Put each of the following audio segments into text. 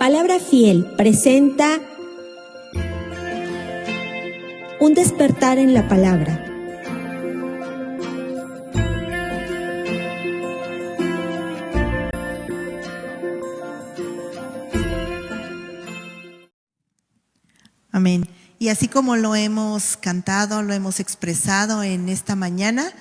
Palabra Fiel presenta un despertar en la palabra. Amén. Y así como lo hemos cantado, lo hemos expresado en esta mañana,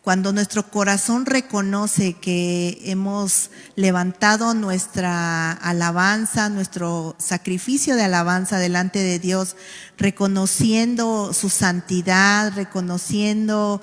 cuando nuestro corazón reconoce que hemos levantado nuestra alabanza, nuestro sacrificio de alabanza delante de Dios, reconociendo su santidad, reconociendo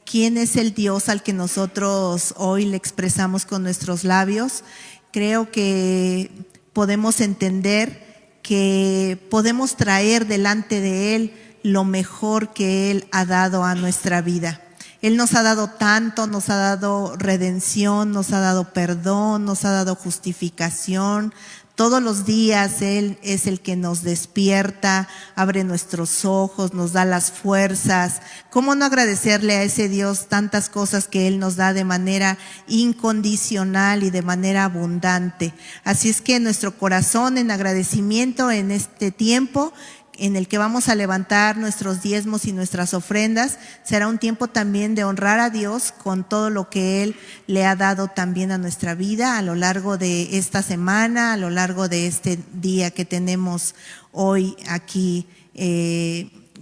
quién es el Dios al que nosotros hoy le expresamos con nuestros labios, creo que podemos entender que podemos traer delante de Él lo mejor que Él ha dado a nuestra vida. Él nos ha dado tanto, nos ha dado redención, nos ha dado perdón, nos ha dado justificación. Todos los días Él es el que nos despierta, abre nuestros ojos, nos da las fuerzas. ¿Cómo no agradecerle a ese Dios tantas cosas que Él nos da de manera incondicional y de manera abundante? Así es que nuestro corazón en agradecimiento en este tiempo en el que vamos a levantar nuestros diezmos y nuestras ofrendas, será un tiempo también de honrar a Dios con todo lo que Él le ha dado también a nuestra vida a lo largo de esta semana, a lo largo de este día que tenemos hoy aquí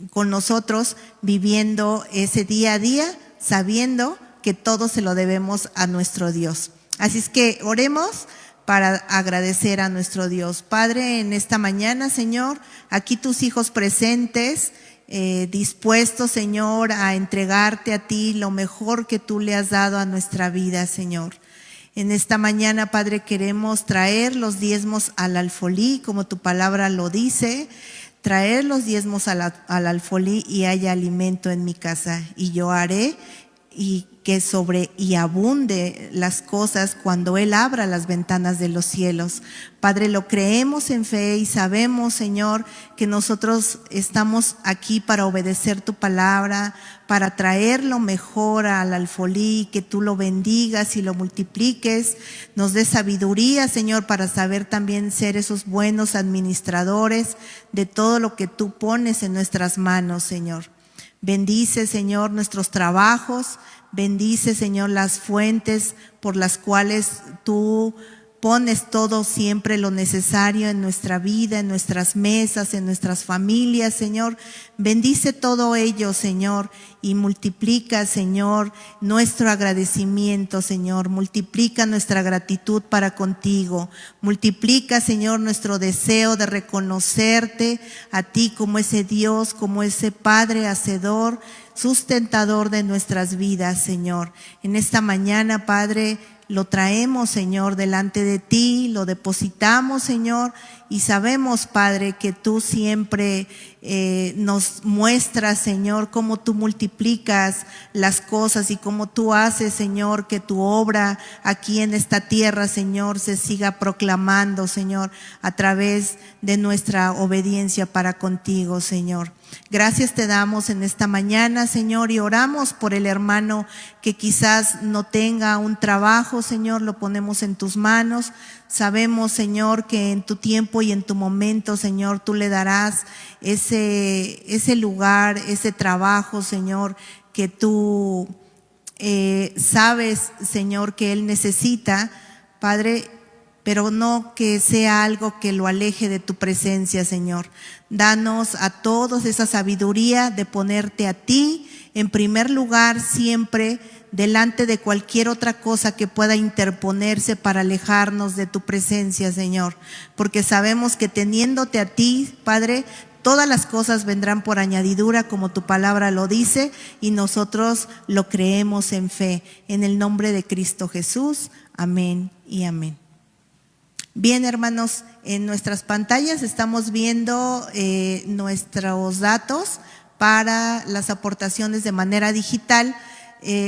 con nosotros, viviendo ese día a día, sabiendo que todo se lo debemos a nuestro Dios. Así es que oremos para agradecer a nuestro Dios. Padre, en esta mañana, Señor, aquí tus hijos presentes, dispuestos, Señor, a entregarte a ti lo mejor que tú le has dado a nuestra vida, Señor. En esta mañana, Padre, queremos traer los diezmos al alfolí, como tu palabra lo dice, traer los diezmos al alfolí y haya alimento en mi casa, y yo haré y que sobre y abunde las cosas cuando Él abra las ventanas de los cielos. Padre, lo creemos en fe y sabemos, Señor, que nosotros estamos aquí para obedecer tu palabra, para traer lo mejor al alfolí, que tú lo bendigas y lo multipliques, nos des sabiduría, Señor, para saber también ser esos buenos administradores de todo lo que tú pones en nuestras manos, Señor. Bendice, Señor, nuestros trabajos, bendice, Señor, las fuentes por las cuales tú pones todo siempre lo necesario en nuestra vida, en nuestras mesas, en nuestras familias, Señor. Bendice todo ello, Señor, y multiplica, Señor, nuestro agradecimiento, Señor. Multiplica nuestra gratitud para contigo. Multiplica, Señor, nuestro deseo de reconocerte a ti como ese Dios, como ese Padre hacedor, sustentador de nuestras vidas, Señor. En esta mañana, Padre, lo traemos, Señor, delante de ti, lo depositamos, Señor, y sabemos, Padre, que tú siempre nos muestras, Señor, cómo tú multiplicas las cosas y cómo tú haces, Señor, que tu obra aquí en esta tierra, Señor, se siga proclamando, Señor, a través de nuestra obediencia para contigo, Señor. Gracias te damos en esta mañana, Señor, y oramos por el hermano que quizás no tenga un trabajo, Señor, lo ponemos en tus manos. Sabemos, Señor, que en tu tiempo y en tu momento, Señor, tú le darás ese lugar, ese trabajo, Señor, que tú sabes, Señor, que él necesita, Padre, pero no que sea algo que lo aleje de tu presencia, Señor. Danos a todos esa sabiduría de ponerte a ti en primer lugar siempre, delante de cualquier otra cosa que pueda interponerse para alejarnos de tu presencia, Señor. Porque sabemos que teniéndote a ti, Padre, todas las cosas vendrán por añadidura, como tu palabra lo dice, y nosotros lo creemos en fe. En el nombre de Cristo Jesús. Amén y amén. Bien, hermanos, en nuestras pantallas estamos viendo nuestros datos para las aportaciones de manera digital.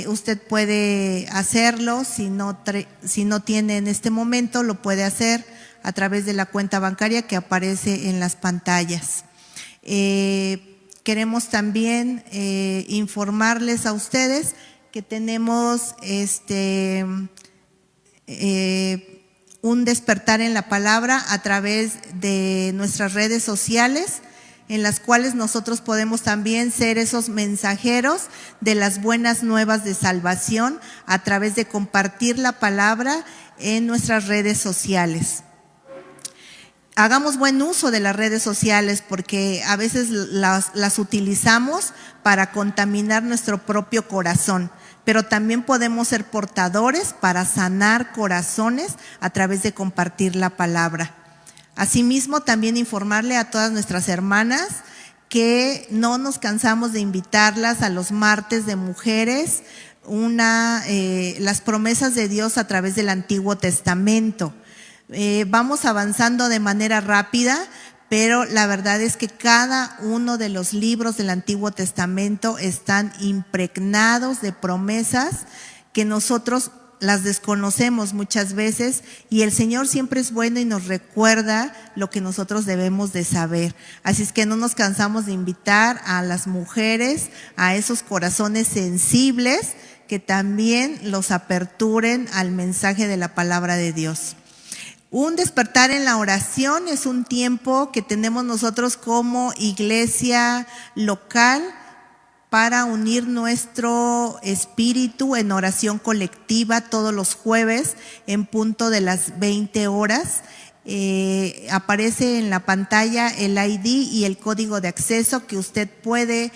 Usted puede hacerlo, si no tiene en este momento, lo puede hacer a través de la cuenta bancaria que aparece en las pantallas. Queremos también informarles a ustedes que tenemos un despertar en la palabra a través de nuestras redes sociales, en las cuales nosotros podemos también ser esos mensajeros de las buenas nuevas de salvación a través de compartir la palabra en nuestras redes sociales. Hagamos buen uso de las redes sociales porque a veces las utilizamos para contaminar nuestro propio corazón, pero también podemos ser portadores para sanar corazones a través de compartir la palabra. Asimismo, también informarle a todas nuestras hermanas que no nos cansamos de invitarlas a los martes de mujeres, las promesas de Dios a través del Antiguo Testamento. Vamos avanzando de manera rápida, pero la verdad es que cada uno de los libros del Antiguo Testamento están impregnados de promesas que nosotros las desconocemos muchas veces, y el Señor siempre es bueno y nos recuerda lo que nosotros debemos de saber. Así es que no nos cansamos de invitar a las mujeres, a esos corazones sensibles, que también los aperturen al mensaje de la palabra de Dios. Un despertar en la oración es un tiempo que tenemos nosotros como iglesia local para unir nuestro espíritu en oración colectiva todos los jueves en punto de las 20 horas. Aparece en la pantalla el ID y el código de acceso que usted puede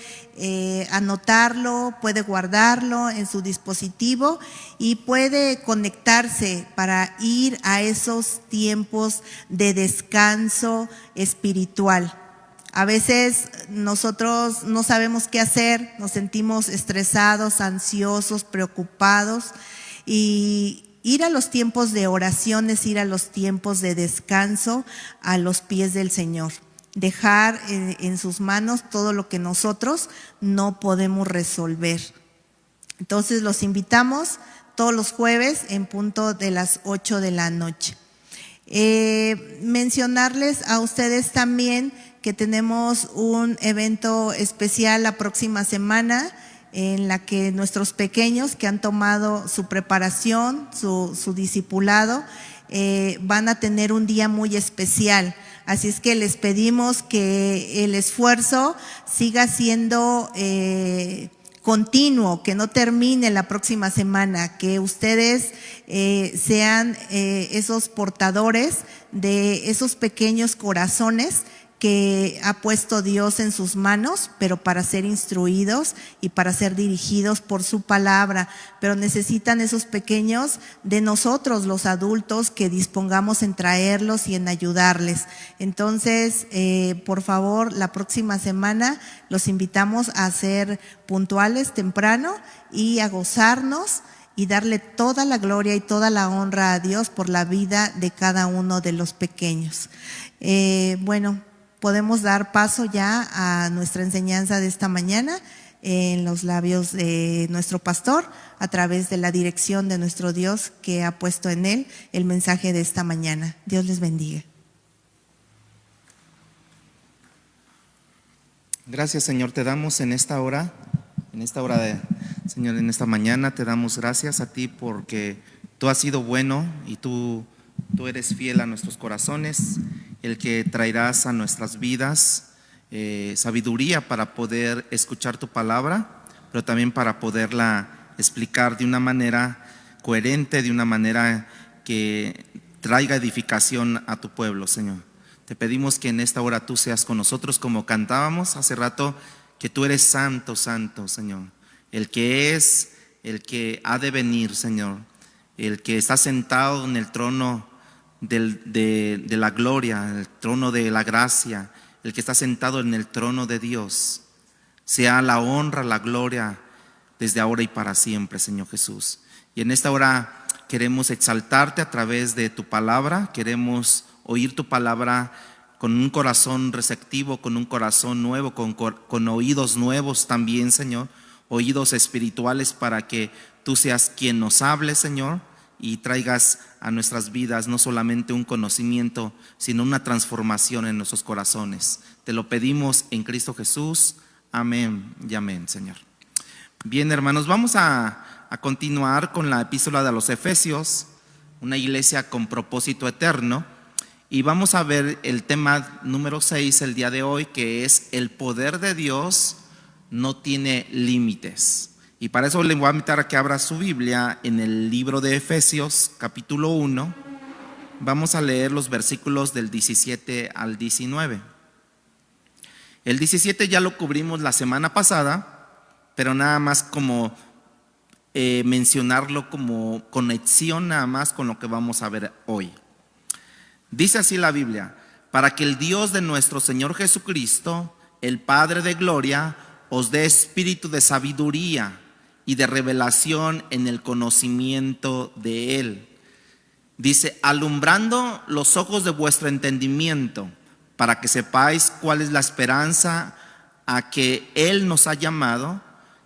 anotarlo, puede guardarlo en su dispositivo y puede conectarse para ir a esos tiempos de descanso espiritual. A veces nosotros no sabemos qué hacer, nos sentimos estresados, ansiosos, preocupados, y ir a los tiempos de oración es ir a los tiempos de descanso a los pies del Señor. Dejar en sus manos todo lo que nosotros no podemos resolver. Entonces los invitamos todos los jueves en punto de las 8 de la noche. Mencionarles a ustedes también que tenemos un evento especial la próxima semana, en la que nuestros pequeños que han tomado su preparación, su discipulado, van a tener un día muy especial. Así es que les pedimos que el esfuerzo siga siendo continuo, que no termine la próxima semana, que ustedes sean esos portadores de esos pequeños corazones que ha puesto Dios en sus manos, pero para ser instruidos y para ser dirigidos por su palabra. Pero necesitan esos pequeños de nosotros, los adultos, que dispongamos en traerlos y en ayudarles. Entonces, por favor, la próxima semana los invitamos a ser puntuales temprano y a gozarnos y darle toda la gloria y toda la honra a Dios por la vida de cada uno de los pequeños. Podemos dar paso ya a nuestra enseñanza de esta mañana en los labios de nuestro pastor, a través de la dirección de nuestro Dios que ha puesto en él el mensaje de esta mañana. Dios les bendiga. Gracias, Señor, te damos en esta hora Señor, en esta mañana te damos gracias a ti porque tú has sido bueno y tú eres fiel a nuestros corazones, el que traerás a nuestras vidas sabiduría para poder escuchar tu palabra, pero también para poderla explicar de una manera coherente, de una manera que traiga edificación a tu pueblo, Señor. Te pedimos que en esta hora tú seas con nosotros, como cantábamos hace rato, que tú eres santo, santo, Señor, el que es, el que ha de venir, Señor, el que está sentado en el trono de la gloria, el trono de la gracia, el que está sentado en el trono de Dios. Sea la honra, la gloria desde ahora y para siempre, Señor Jesús. Y en esta hora queremos exaltarte a través de tu palabra, queremos oír tu palabra con un corazón receptivo, con un corazón nuevo, con oídos nuevos también, Señor, oídos espirituales, para que tú seas quien nos hable, Señor, y traigas a nuestras vidas no solamente un conocimiento, sino una transformación en nuestros corazones. Te lo pedimos en Cristo Jesús. Amén y amén, Señor. Bien, hermanos, vamos a continuar con la epístola de los Efesios. una iglesia con propósito eterno. Y vamos a ver el tema número 6 el día de hoy, que es el poder de Dios no tiene límites. Y para eso le voy a invitar a que abra su Biblia en el libro de Efesios, capítulo 1. Vamos a leer los versículos del 17 al 19. El 17 ya lo cubrimos la semana pasada, pero nada más como mencionarlo como conexión nada más con lo que vamos a ver hoy. Dice así la Biblia: para que el Dios de nuestro Señor Jesucristo, el Padre de gloria, os dé espíritu de sabiduría y de revelación en el conocimiento de Él. Dice: alumbrando los ojos de vuestro entendimiento, para que sepáis cuál es la esperanza a que Él nos ha llamado,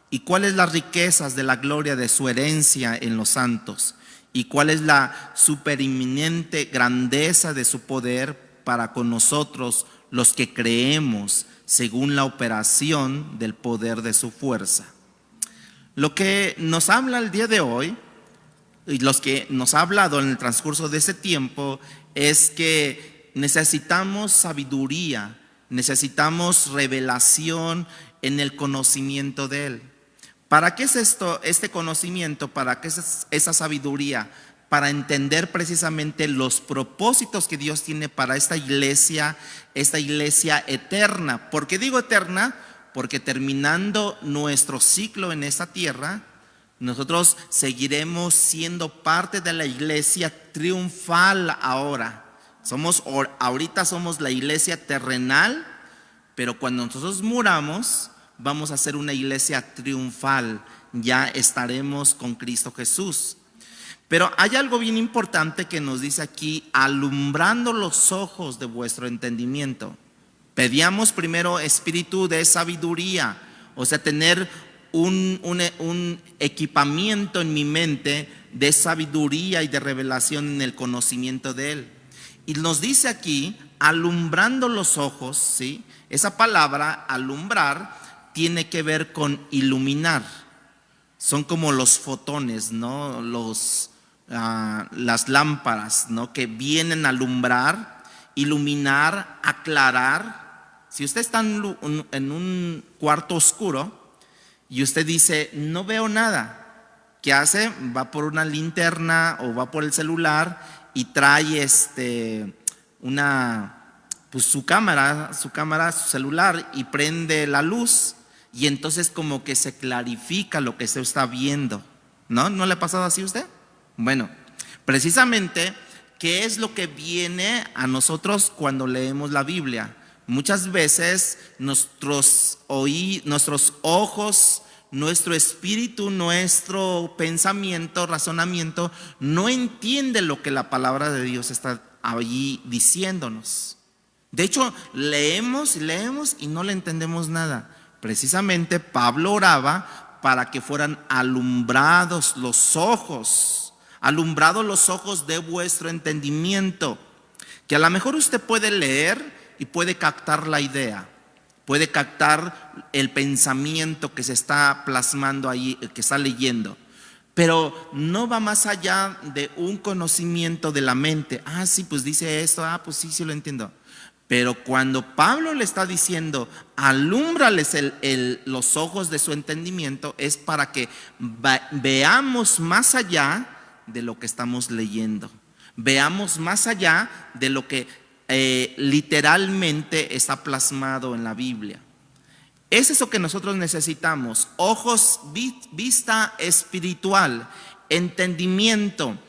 y cuáles las riquezas de la gloria de su herencia en los santos, y cuál es la supereminente grandeza de su poder para con nosotros los que creemos, según la operación del poder de su fuerza. Lo que nos habla el día de hoy, y los que nos ha hablado en el transcurso de ese tiempo, es que necesitamos sabiduría, necesitamos revelación en el conocimiento de Él. ¿Para qué es esto, este conocimiento? ¿Para qué es esa sabiduría? Para entender precisamente los propósitos que Dios tiene para esta iglesia eterna. ¿Por qué digo eterna? Porque terminando nuestro ciclo en esta tierra, nosotros seguiremos siendo parte de la iglesia triunfal ahora. Ahorita somos la iglesia terrenal, pero cuando nosotros muramos, vamos a ser una iglesia triunfal. Ya estaremos con Cristo Jesús. Pero hay algo bien importante que nos dice aquí: alumbrando los ojos de vuestro entendimiento. Pedíamos primero espíritu de sabiduría, o sea, tener un equipamiento en mi mente de sabiduría y de revelación en el conocimiento de Él. Y nos dice aquí, alumbrando los ojos, ¿sí? Esa palabra, alumbrar, tiene que ver con iluminar. Son como los fotones, ¿no? Las lámparas, ¿no? Que vienen a alumbrar, iluminar, aclarar. Si usted está en un cuarto oscuro y usted dice: no veo nada, ¿qué hace? Va por una linterna o va por el celular y trae su cámara, su celular, y prende la luz, y entonces como que se clarifica lo que se está viendo. ¿No? ¿No le ha pasado así a usted? Bueno, precisamente, ¿qué es lo que viene a nosotros cuando leemos la Biblia? Muchas veces nuestros ojos, nuestro espíritu, nuestro pensamiento, razonamiento no entiende lo que la palabra de Dios está allí diciéndonos. De hecho, leemos y no le entendemos nada. Precisamente Pablo oraba para que fueran alumbrados los ojos de vuestro entendimiento. Que a lo mejor usted puede leer y puede captar la idea, puede captar el pensamiento que se está plasmando ahí, que está leyendo, pero no va más allá de un conocimiento de la mente. Sí, pues dice esto, pues sí lo entiendo. Pero cuando Pablo le está diciendo: alúmbrales los ojos de su entendimiento, es para que veamos más allá de lo que estamos leyendo, veamos más allá de lo que literalmente está plasmado en la Biblia. Es eso que nosotros necesitamos: ojos, vista espiritual, entendimiento,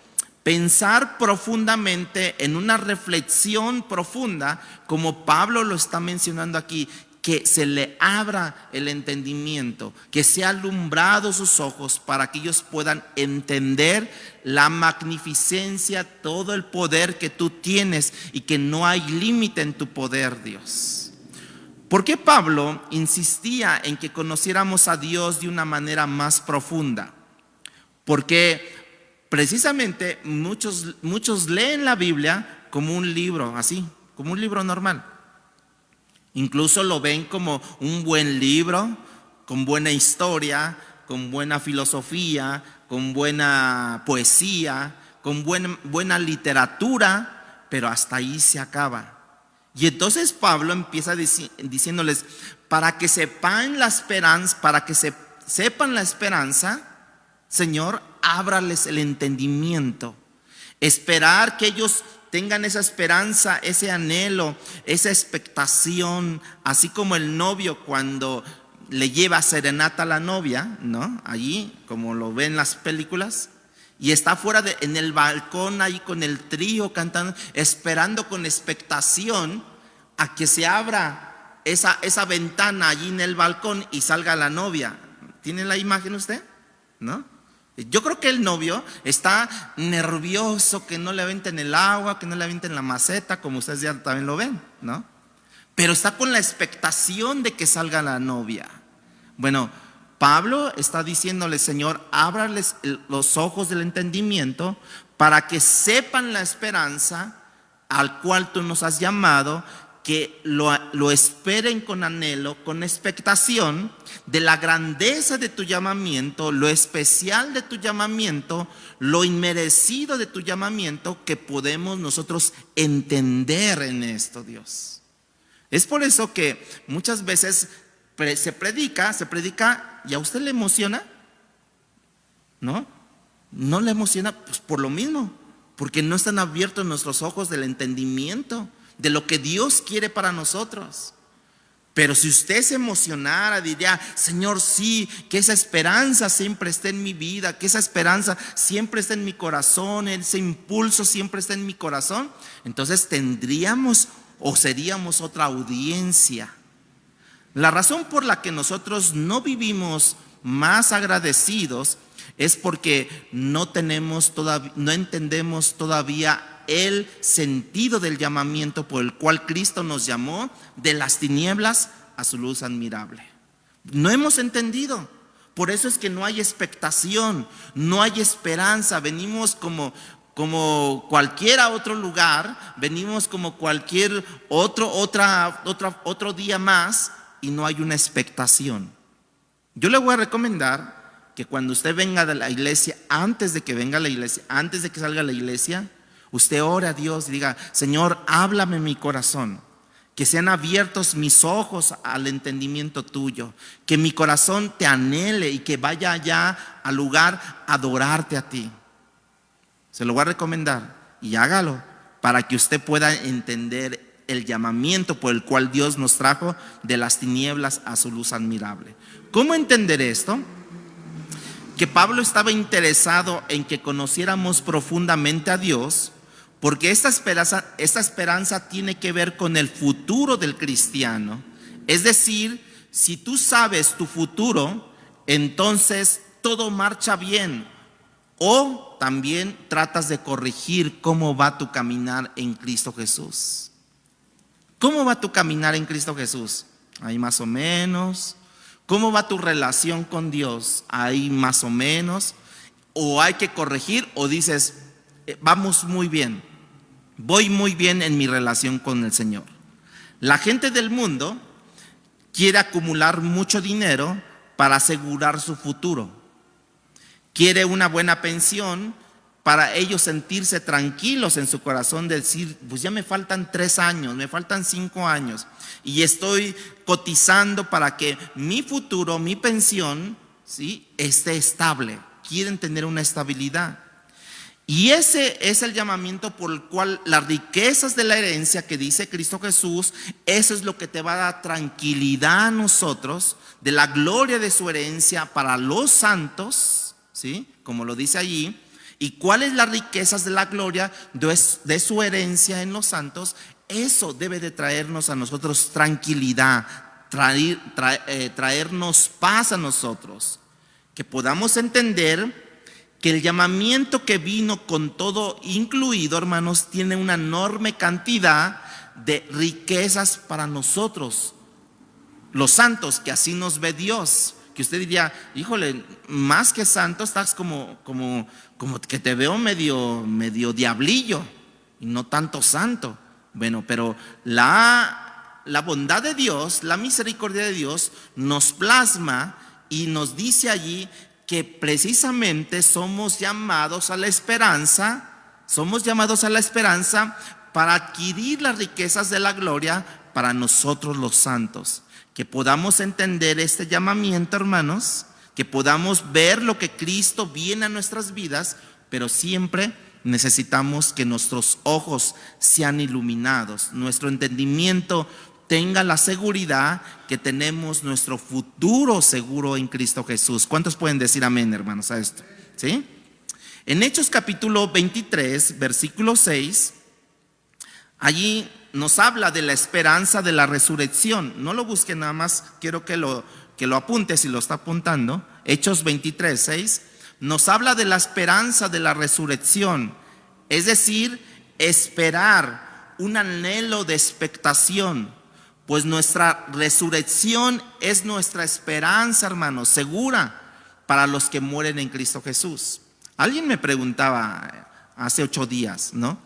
pensar profundamente en una reflexión profunda, como Pablo lo está mencionando aquí, que se le abra el entendimiento, que sea alumbrado sus ojos para que ellos puedan entender la magnificencia, todo el poder que tú tienes y que no hay límite en tu poder, Dios. ¿Por qué Pablo insistía en que conociéramos a Dios de una manera más profunda? Porque precisamente muchos leen la Biblia como un libro, así, como un libro normal. Incluso lo ven como un buen libro, con buena historia, con buena filosofía, con buena poesía, con buena literatura, pero hasta ahí se acaba. Y entonces Pablo empieza diciéndoles, para que sepan la esperanza, Señor, ábrales el entendimiento. Esperar que ellos tengan esa esperanza, ese anhelo, esa expectación, así como el novio cuando le lleva serenata a la novia, ¿no? Allí, como lo ven en las películas, y está afuera en el balcón ahí con el trío cantando, esperando con expectación a que se abra esa ventana allí en el balcón y salga la novia. ¿Tiene la imagen usted? ¿No? Yo creo que el novio está nervioso que no le avienten el agua, que no le avienten la maceta, como ustedes ya también lo ven, ¿no? Pero está con la expectación de que salga la novia. Bueno, Pablo está diciéndole, Señor, ábrales los ojos del entendimiento para que sepan la esperanza al cual tú nos has llamado, que lo esperen con anhelo, con expectación de la grandeza de tu llamamiento, lo especial de tu llamamiento, lo inmerecido de tu llamamiento, que podemos nosotros entender en esto, Dios. Es por eso que muchas veces se predica y a usted le emociona, ¿no? No le emociona, pues por lo mismo, porque no están abiertos nuestros ojos del entendimiento de lo que Dios quiere para nosotros. Pero si usted se emocionara, diría, Señor, sí, que esa esperanza siempre esté en mi vida, que esa esperanza siempre esté en mi corazón, ese impulso siempre esté en mi corazón, entonces tendríamos o seríamos otra audiencia. La razón por la que nosotros no vivimos más agradecidos es porque no entendemos todavía el sentido del llamamiento por el cual Cristo nos llamó de las tinieblas a su luz admirable. No hemos entendido. Por eso es que no hay expectación, no hay esperanza. Venimos como cualquier otro lugar, venimos como cualquier otro día más, y no hay una expectación. Yo le voy a recomendar que cuando usted venga de la iglesia, antes de que salga a la iglesia, usted ore a Dios y diga, Señor, háblame en mi corazón, que sean abiertos mis ojos al entendimiento tuyo, que mi corazón te anhele y que vaya allá al lugar a adorarte a ti. Se lo voy a recomendar y hágalo para que usted pueda entender el llamamiento por el cual Dios nos trajo de las tinieblas a su luz admirable. ¿Cómo entender esto? Que Pablo estaba interesado en que conociéramos profundamente a Dios, porque esta esperanza tiene que ver con el futuro del cristiano. Es decir, si tú sabes tu futuro, entonces todo marcha bien. O también tratas de corregir cómo va tu caminar en Cristo Jesús. ¿Cómo va tu caminar en Cristo Jesús? Ahí más o menos. ¿Cómo va tu relación con Dios? Ahí más o menos. O hay que corregir, o dices, vamos muy bien. Voy muy bien en mi relación con el Señor. La gente del mundo quiere acumular mucho dinero para asegurar su futuro. Quiere una buena pensión para ellos sentirse tranquilos en su corazón, decir, pues ya me faltan 3 años, me faltan 5 años y estoy cotizando para que mi futuro, mi pensión, ¿sí?, esté estable. Quieren tener una estabilidad. Y ese es el llamamiento por el cual las riquezas de la herencia que dice Cristo Jesús, eso es lo que te va a dar tranquilidad a nosotros, de la gloria de su herencia para los santos, ¿sí?, como lo dice allí. ¿Y cuáles las riquezas de la gloria de su herencia en los santos? Eso debe de traernos a nosotros tranquilidad, traernos paz a nosotros, que podamos entender que el llamamiento que vino con todo incluido, hermanos, tiene una enorme cantidad de riquezas para nosotros, los santos, que así nos ve Dios. Que usted diría, híjole, más que santo, estás como que te veo medio diablillo y no tanto santo. Bueno, pero la bondad de Dios, la misericordia de Dios nos plasma y nos dice allí que precisamente somos llamados a la esperanza Somos llamados a la esperanza para adquirir las riquezas de la gloria para nosotros los santos. Que podamos entender este llamamiento, hermanos, que podamos ver lo que Cristo viene a nuestras vidas, pero siempre necesitamos que nuestros ojos sean iluminados, nuestro entendimiento tenga la seguridad que tenemos nuestro futuro seguro en Cristo Jesús. ¿Cuántos pueden decir amén, hermanos, a esto? ¿Sí? En Hechos capítulo 23, versículo 6, allí nos habla de la esperanza de la resurrección. No lo busquen, nada más quiero que lo apunte si lo está apuntando. Hechos 23, 6 nos habla de la esperanza de la resurrección, es decir, esperar, un anhelo de expectación, pues nuestra resurrección es nuestra esperanza, hermanos, segura para los que mueren en Cristo Jesús. Alguien me preguntaba hace 8 días, ¿no?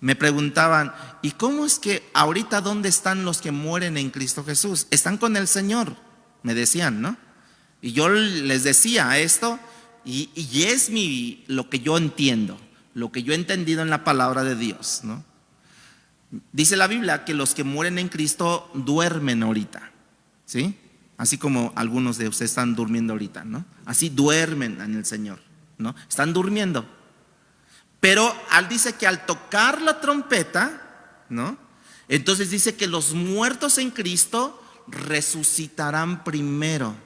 Me preguntaban, ¿y cómo es que ahorita dónde están los que mueren en Cristo Jesús? Están con el Señor, me decían, ¿no? Y yo les decía esto, y es lo que yo entiendo, lo que yo he entendido en la palabra de Dios, ¿no? Dice la Biblia que los que mueren en Cristo duermen ahorita, ¿sí? Así como algunos de ustedes están durmiendo ahorita, ¿no? Así duermen en el Señor, ¿no? Están durmiendo. Pero dice que al tocar la trompeta, ¿no? Entonces dice que los muertos en Cristo resucitarán primero.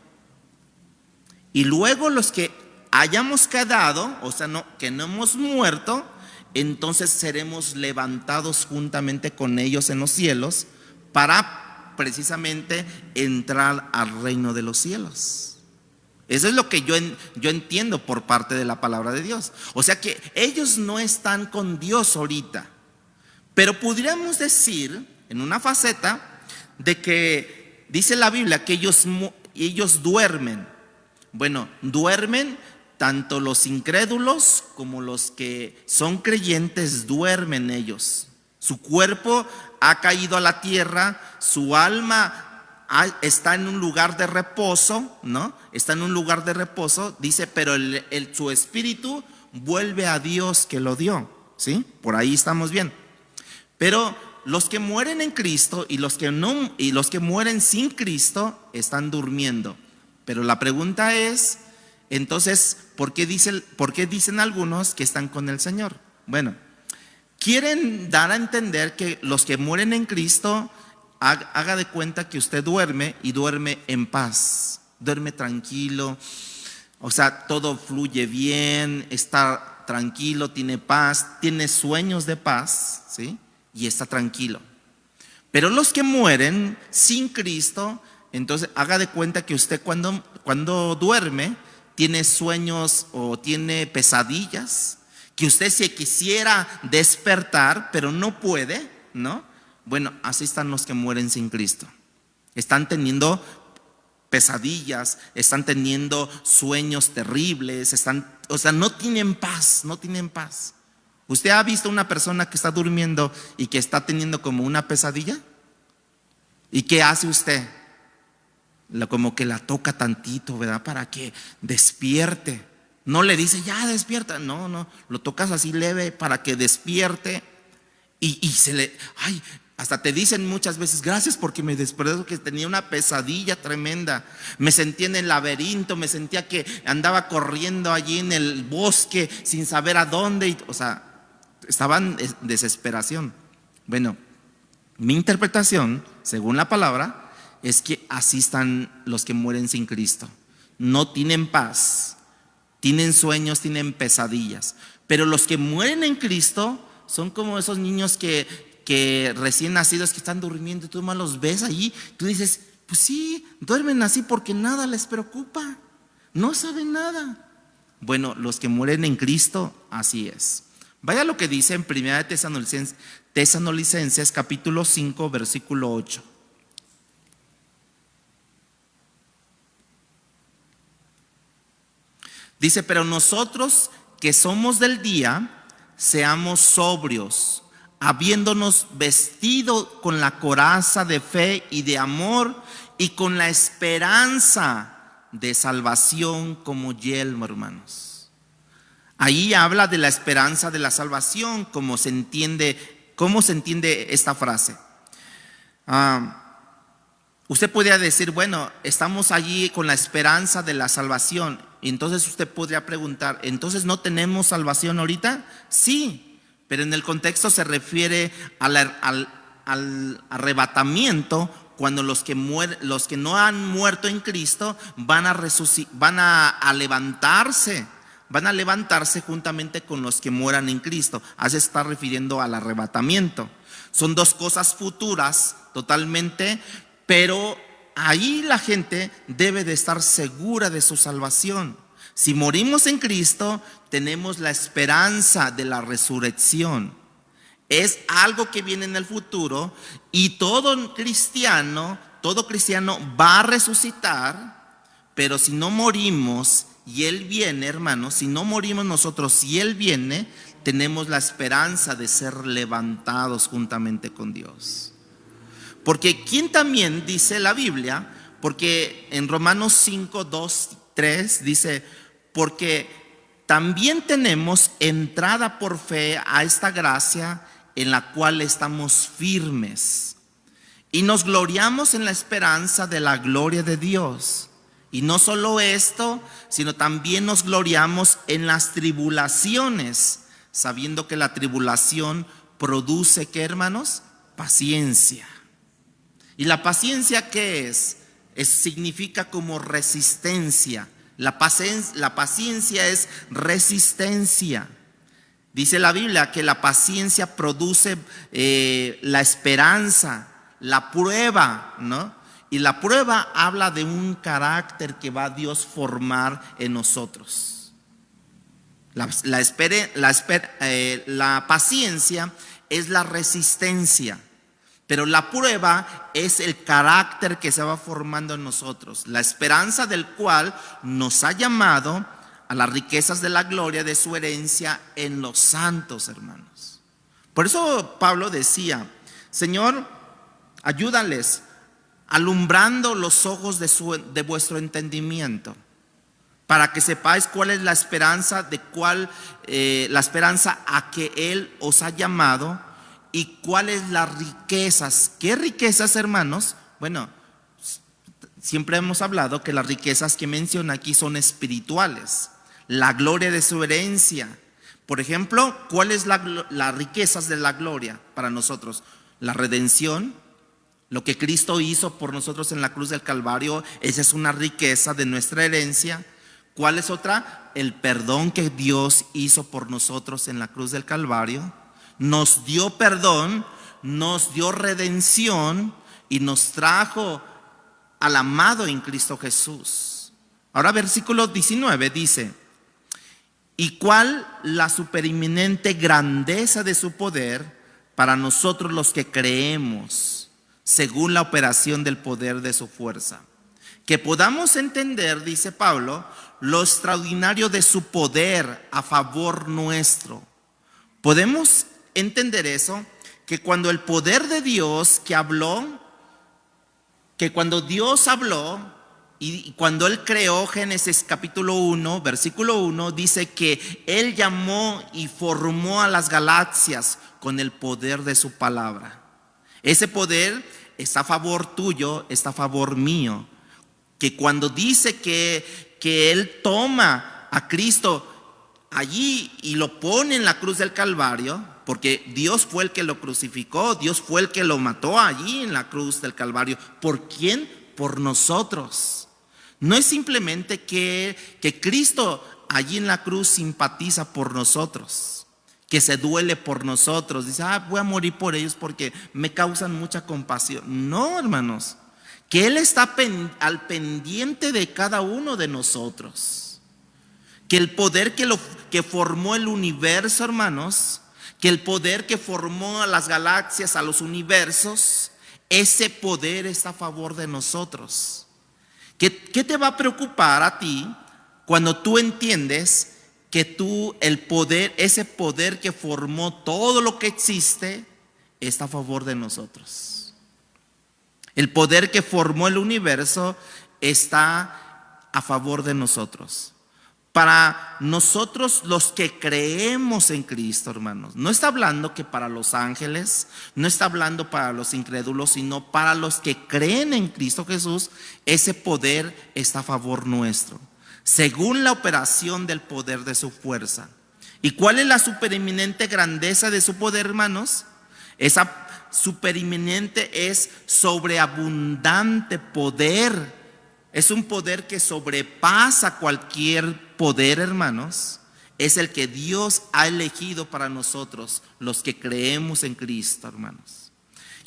Y luego los que hayamos quedado, o sea, que no hemos muerto, entonces seremos levantados juntamente con ellos en los cielos para precisamente entrar al reino de los cielos. Eso es lo que yo entiendo por parte de la palabra de Dios. O sea que ellos no están con Dios ahorita, pero podríamos decir en una faceta de que dice la Biblia que ellos duermen. Bueno, duermen tanto los incrédulos como los que son creyentes, duermen ellos. Su cuerpo ha caído a la tierra, su alma está en un lugar de reposo, ¿no? Está en un lugar de reposo, dice, pero su espíritu vuelve a Dios que lo dio, ¿sí? Por ahí estamos bien. Pero los que mueren en Cristo y los que mueren sin Cristo están durmiendo. Pero la pregunta es, entonces, ¿por qué dicen algunos que están con el Señor? Bueno, quieren dar a entender que los que mueren en Cristo, haga de cuenta que usted duerme y duerme en paz, duerme tranquilo, o sea, todo fluye bien, está tranquilo, tiene paz, tiene sueños de paz, ¿sí? Y está tranquilo. Pero los que mueren sin Cristo, entonces haga de cuenta que usted cuando duerme tiene sueños o tiene pesadillas, que usted se quisiera despertar, pero no puede, ¿no? Bueno, así están los que mueren sin Cristo. Están teniendo pesadillas, están teniendo sueños terribles, o sea, no tienen paz, no tienen paz. ¿Usted ha visto una persona que está durmiendo y que está teniendo como una pesadilla? ¿Y qué hace usted? Como que la toca tantito, ¿verdad? Para que despierte. No le dice, ya despierta. No, lo tocas así leve para que despierte. Y hasta te dicen muchas veces, gracias porque me desperté, que tenía una pesadilla tremenda. Me sentía en el laberinto, me sentía que andaba corriendo allí en el bosque sin saber a dónde. O sea, estaba en desesperación. Bueno, mi interpretación, según la palabra, es que así están los que mueren sin Cristo. No tienen paz, tienen sueños, tienen pesadillas. Pero los que mueren en Cristo son como esos niños que recién nacidos que están durmiendo, y tú más los ves allí, tú dices, pues sí, duermen así porque nada les preocupa, no saben nada. Bueno, los que mueren en Cristo, así es. Vaya lo que dice en 1 Tesalonicenses capítulo 5 versículo 8. Dice, pero nosotros que somos del día, seamos sobrios, habiéndonos vestido con la coraza de fe y de amor y con la esperanza de salvación como yelmo, hermanos. Ahí habla de la esperanza de la salvación, ¿cómo se entiende esta frase? Usted podría decir, bueno, estamos allí con la esperanza de la salvación. Y entonces usted podría preguntar, ¿entonces no tenemos salvación ahorita? Sí, pero en el contexto se refiere al arrebatamiento, cuando los que no han muerto en Cristo van a levantarse. Van a levantarse juntamente con los que mueran en Cristo. Así se está refiriendo al arrebatamiento. Son dos cosas futuras totalmente, pero ahí la gente debe de estar segura de su salvación. Si morimos en Cristo, tenemos la esperanza de la resurrección. Es algo que viene en el futuro, y todo cristiano va a resucitar. Pero si no morimos y Él viene, hermanos, si no morimos nosotros y Él viene, tenemos la esperanza de ser levantados juntamente con Dios. Porque ¿quién también dice la Biblia? Porque en Romanos 5, 2, 3 dice, porque también tenemos entrada por fe a esta gracia en la cual estamos firmes y nos gloriamos en la esperanza de la gloria de Dios. Y no solo esto, sino también nos gloriamos en las tribulaciones, sabiendo que la tribulación produce, ¿qué, hermanos? Paciencia. ¿Y la paciencia qué es? Significa como resistencia. La paciencia es resistencia. Dice la Biblia que la paciencia produce la esperanza, la prueba, ¿no? Y la prueba habla de un carácter que va a Dios formar en nosotros. La paciencia es la resistencia, pero la prueba es el carácter que se va formando en nosotros. La esperanza del cual nos ha llamado a las riquezas de la gloria de su herencia en los santos, hermanos. Por eso Pablo decía, Señor, ayúdales, alumbrando los ojos de vuestro entendimiento, para que sepáis cuál es la esperanza la esperanza a que Él os ha llamado, y cuáles las riquezas. ¿Qué riquezas, hermanos? Bueno, siempre hemos hablado que las riquezas que menciona aquí son espirituales. La gloria de su herencia. Por ejemplo, ¿cuáles las riquezas de la gloria para nosotros? La redención. Lo que Cristo hizo por nosotros en la cruz del Calvario, esa es una riqueza de nuestra herencia. ¿Cuál es otra? El perdón que Dios hizo por nosotros en la cruz del Calvario. Nos dio perdón, nos dio redención y nos trajo al amado en Cristo Jesús. Ahora versículo 19 dice, ¿y cuál la supereminente grandeza de su poder para nosotros los que creemos, según la operación del poder de su fuerza? Que podamos entender, dice Pablo, lo extraordinario de su poder a favor nuestro. Podemos entender eso, que cuando el poder de Dios cuando Dios habló y cuando Él creó, Génesis capítulo 1, versículo 1, dice que Él llamó y formó a las galaxias con el poder de su palabra. Ese poder está a favor tuyo, está a favor mío. Que cuando dice que Él toma a Cristo allí y lo pone en la cruz del Calvario, porque Dios fue el que lo crucificó, Dios fue el que lo mató allí en la cruz del Calvario. ¿Por quién? Por nosotros. No es simplemente que Cristo allí en la cruz simpatiza por nosotros, que se duele por nosotros, dice, voy a morir por ellos porque me causan mucha compasión. No, hermanos, que Él está al pendiente de cada uno de nosotros. Que el poder que formó el universo, hermanos, que el poder que formó a las galaxias, a los universos, ese poder está a favor de nosotros. ¿Qué te va a preocupar a ti cuando tú entiendes que ese poder que formó todo lo que existe, está a favor de nosotros? El poder que formó el universo está a favor de nosotros. para nosotros los que creemos en Cristo, hermanos. No está hablando que para los ángeles, no está hablando para los incrédulos, sino para los que creen en Cristo Jesús. Ese poder está a favor nuestro, según la operación del poder de su fuerza. ¿Y cuál es la supereminente grandeza de su poder, hermanos? Esa supereminente es sobreabundante poder. Es un poder que sobrepasa cualquier poder, hermanos. Es el que Dios ha elegido para nosotros, los que creemos en Cristo, hermanos.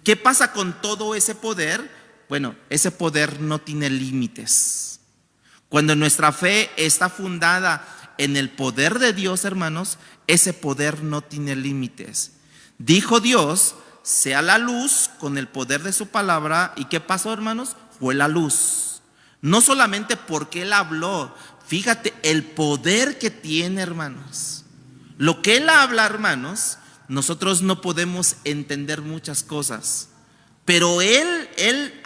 ¿Qué pasa con todo ese poder? Bueno, ese poder no tiene límites. Cuando nuestra fe está fundada en el poder de Dios, hermanos, ese poder no tiene límites. Dijo Dios, sea la luz, con el poder de su palabra. ¿Y qué pasó, hermanos? Fue la luz. No solamente porque Él habló, fíjate el poder que tiene, hermanos. Lo que Él habla, hermanos, nosotros no podemos entender muchas cosas, pero Él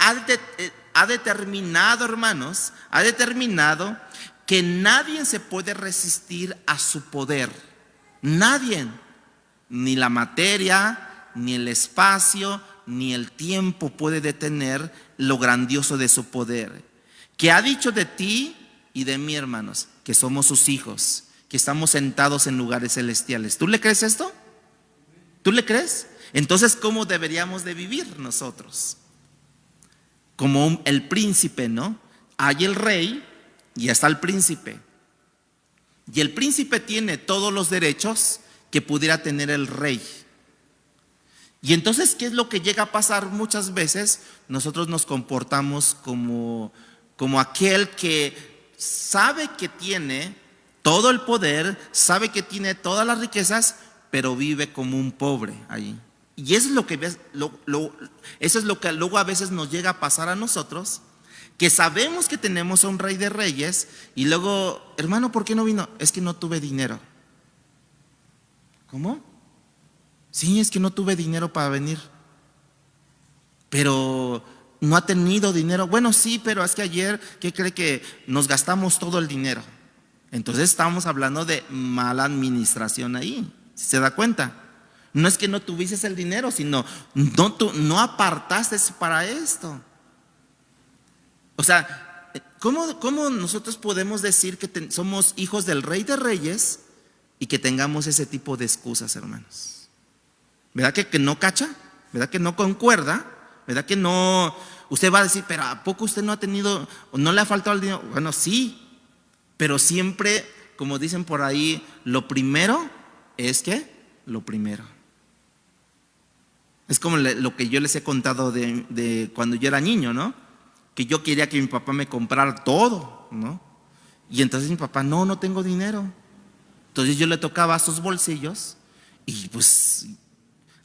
ha determinado, hermanos, ha determinado que nadie se puede resistir a su poder. Nadie, ni la materia, ni el espacio, ni el tiempo puede detener lo grandioso de su poder. Que ha dicho de ti y de mí, hermanos, que somos sus hijos, que estamos sentados en lugares celestiales. ¿Tú le crees esto? ¿Tú le crees? Entonces, ¿cómo deberíamos de vivir nosotros? Como el príncipe, ¿no? Hay el rey y está el príncipe. Y el príncipe tiene todos los derechos que pudiera tener el rey. Y entonces, ¿qué es lo que llega a pasar muchas veces? Nosotros nos comportamos como aquel que sabe que tiene todo el poder, sabe que tiene todas las riquezas, pero vive como un pobre allí. Y eso es lo que eso es lo que luego a veces nos llega a pasar a nosotros, que sabemos que tenemos a un rey de reyes y luego, hermano, ¿por qué no vino? Es que no tuve dinero. ¿Cómo? Sí, es que no tuve dinero para venir. Pero no ha tenido dinero. Bueno, sí, pero es que ayer, ¿qué cree? Que nos gastamos todo el dinero. Entonces estamos hablando de mala administración ahí, si se da cuenta. No es que no tuvieses el dinero, sino no apartaste para esto. O sea, ¿cómo nosotros podemos decir que somos hijos del Rey de Reyes y que tengamos ese tipo de excusas, hermanos? ¿Verdad que no cacha? ¿Verdad que no concuerda? ¿Verdad que no? Usted va a decir, pero ¿a poco usted no ha tenido, o no le ha faltado el dinero? Bueno, sí, pero siempre, como dicen por ahí, lo primero es que lo primero. Es como lo que yo les he contado de cuando yo era niño, ¿no? Que yo quería que mi papá me comprara todo, ¿no? Y entonces mi papá, no tengo dinero. Entonces yo le tocaba a sus bolsillos y pues,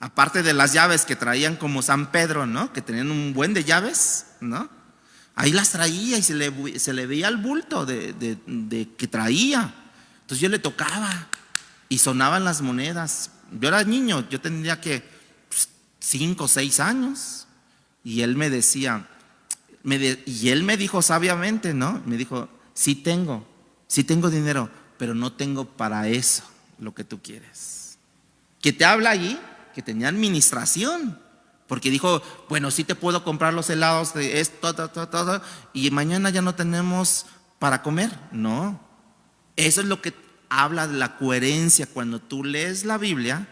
aparte de las llaves que traían como San Pedro, ¿no? Que tenían un buen de llaves, ¿no? Ahí las traía y se le veía el bulto de que traía. Entonces yo le tocaba y sonaban las monedas. Yo era niño, yo tendría que 5 o 6 años. Y él me decía, y él me dijo sabiamente, ¿no? Me dijo, sí tengo dinero, pero no tengo para eso lo que tú quieres. Que te habla allí que tenía administración, porque dijo, bueno, sí te puedo comprar los helados de esto, todo, y mañana ya no tenemos para comer. No, eso es lo que habla de la coherencia cuando tú lees la Biblia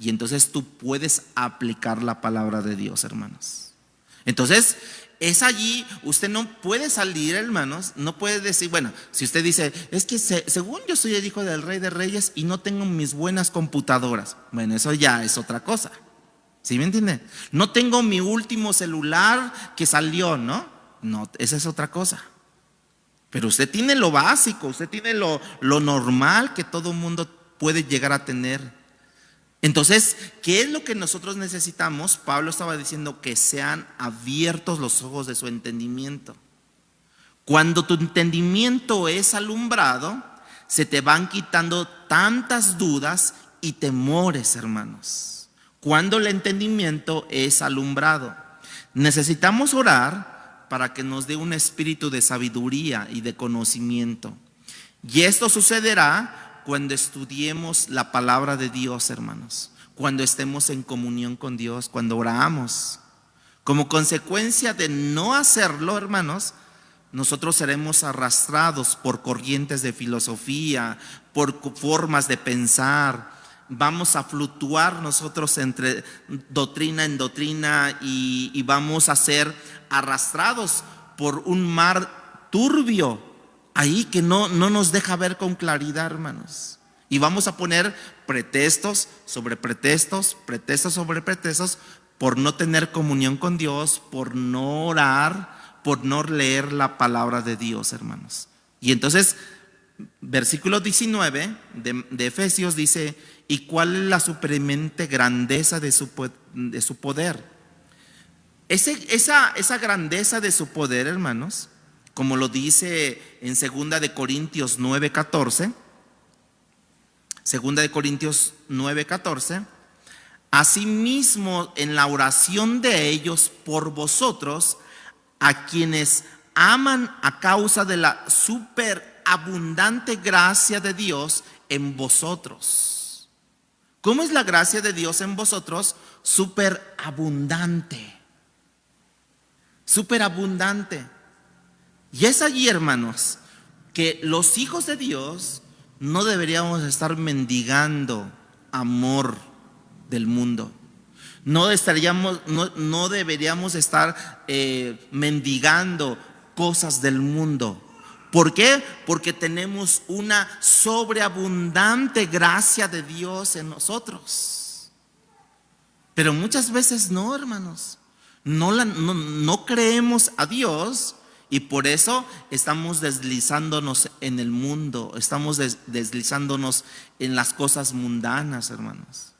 y entonces tú puedes aplicar la palabra de Dios, hermanos. Entonces es allí, usted no puede salir, hermanos, no puede decir, bueno, si usted dice, es que según yo soy el hijo del Rey de Reyes y no tengo mis buenas computadoras, bueno, eso ya es otra cosa, ¿sí me entiende? No tengo mi último celular que salió, ¿no? No, esa es otra cosa. Pero usted tiene lo básico, usted tiene lo normal que todo mundo puede llegar a tener. Entonces, ¿qué es lo que nosotros necesitamos? Pablo estaba diciendo que sean abiertos los ojos de su entendimiento. Cuando tu entendimiento es alumbrado, se te van quitando tantas dudas y temores, hermanos. Cuando el entendimiento es alumbrado, necesitamos orar para que nos dé un espíritu de sabiduría y de conocimiento. Y esto sucederá cuando estudiemos la palabra de Dios, hermanos, cuando estemos en comunión con Dios, cuando oramos. Como consecuencia de no hacerlo, hermanos, nosotros seremos arrastrados por corrientes de filosofía, por formas de pensar. Vamos a fluctuar nosotros entre doctrina en doctrina y vamos a ser arrastrados por un mar turbio ahí que no nos deja ver con claridad, hermanos. Y vamos a poner pretextos sobre pretextos, pretextos sobre pretextos, por no tener comunión con Dios, por no orar, por no leer la palabra de Dios, hermanos. Y entonces, versículo 19 de Efesios dice: ¿y cuál es la supremente grandeza de su poder? Esa grandeza de su poder, hermanos, como lo dice en 2 de Corintios 9:14, 2 de Corintios 9:14, asimismo en la oración de ellos por vosotros, a quienes aman a causa de la superabundante gracia de Dios en vosotros. ¿Cómo es la gracia de Dios en vosotros? Superabundante. Superabundante. Y es allí, hermanos, que los hijos de Dios no deberíamos estar mendigando amor del mundo. No deberíamos estar mendigando cosas del mundo. ¿Por qué? Porque tenemos una sobreabundante gracia de Dios en nosotros. Pero muchas veces no, hermanos. No creemos a Dios y por eso estamos deslizándonos en el mundo. Estamos deslizándonos en las cosas mundanas, hermanos.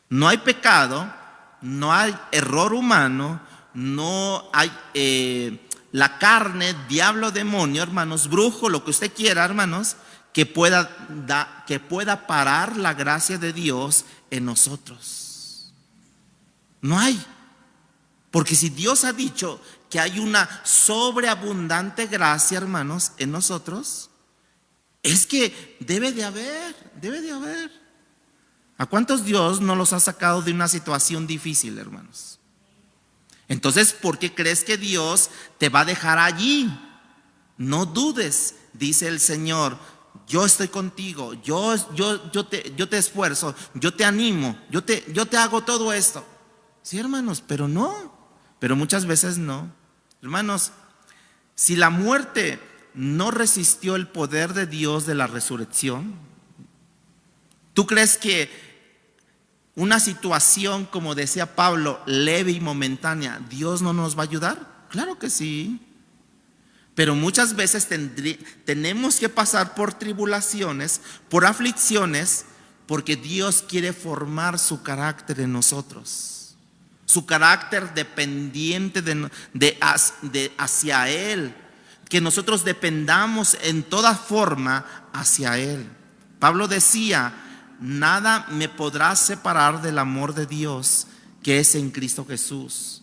No hay pecado, no hay error humano, no hay la carne, diablo, demonio, hermanos, brujo, lo que usted quiera, hermanos, que pueda parar la gracia de Dios en nosotros. No hay. Porque si Dios ha dicho que hay una sobreabundante gracia, hermanos, en nosotros, es que debe de haber. ¿A cuántos Dios no los ha sacado de una situación difícil, hermanos? Entonces, ¿por qué crees que Dios te va a dejar allí? No dudes, dice el Señor. Yo estoy contigo, yo te esfuerzo, yo te animo, yo te hago todo esto. Sí, hermanos, pero muchas veces no. Hermanos, si la muerte no resistió el poder de Dios de la resurrección, ¿tú crees que una situación, como decía Pablo, leve y momentánea, Dios no nos va a ayudar? Claro que sí. Pero muchas veces tenemos que pasar por tribulaciones, por aflicciones, porque Dios quiere formar su carácter en nosotros. Su carácter dependiente hacia Él. Que nosotros dependamos en toda forma hacia Él. Pablo decía: nada me podrá separar del amor de Dios que es en Cristo Jesús.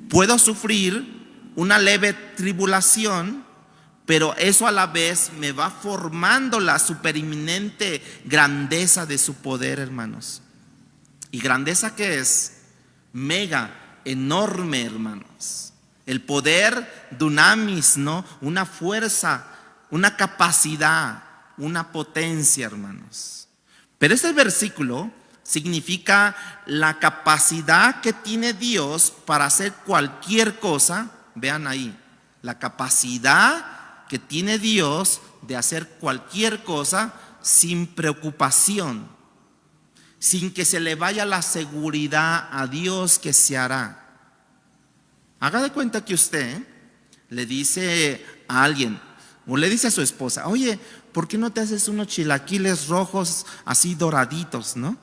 Puedo sufrir una leve tribulación, pero eso a la vez me va formando la supereminente grandeza de su poder, hermanos. ¿Y grandeza qué es? Mega, enorme, hermanos. El poder dunamis, ¿no? Una fuerza, una capacidad, una potencia, hermanos. Pero este versículo significa la capacidad que tiene Dios para hacer cualquier cosa. Vean ahí, la capacidad que tiene Dios de hacer cualquier cosa sin preocupación, sin que se le vaya la seguridad a Dios que se hará. Haga de cuenta que usted le dice a alguien o le dice a su esposa: oye, ¿por qué no te haces unos chilaquiles rojos así doraditos, no?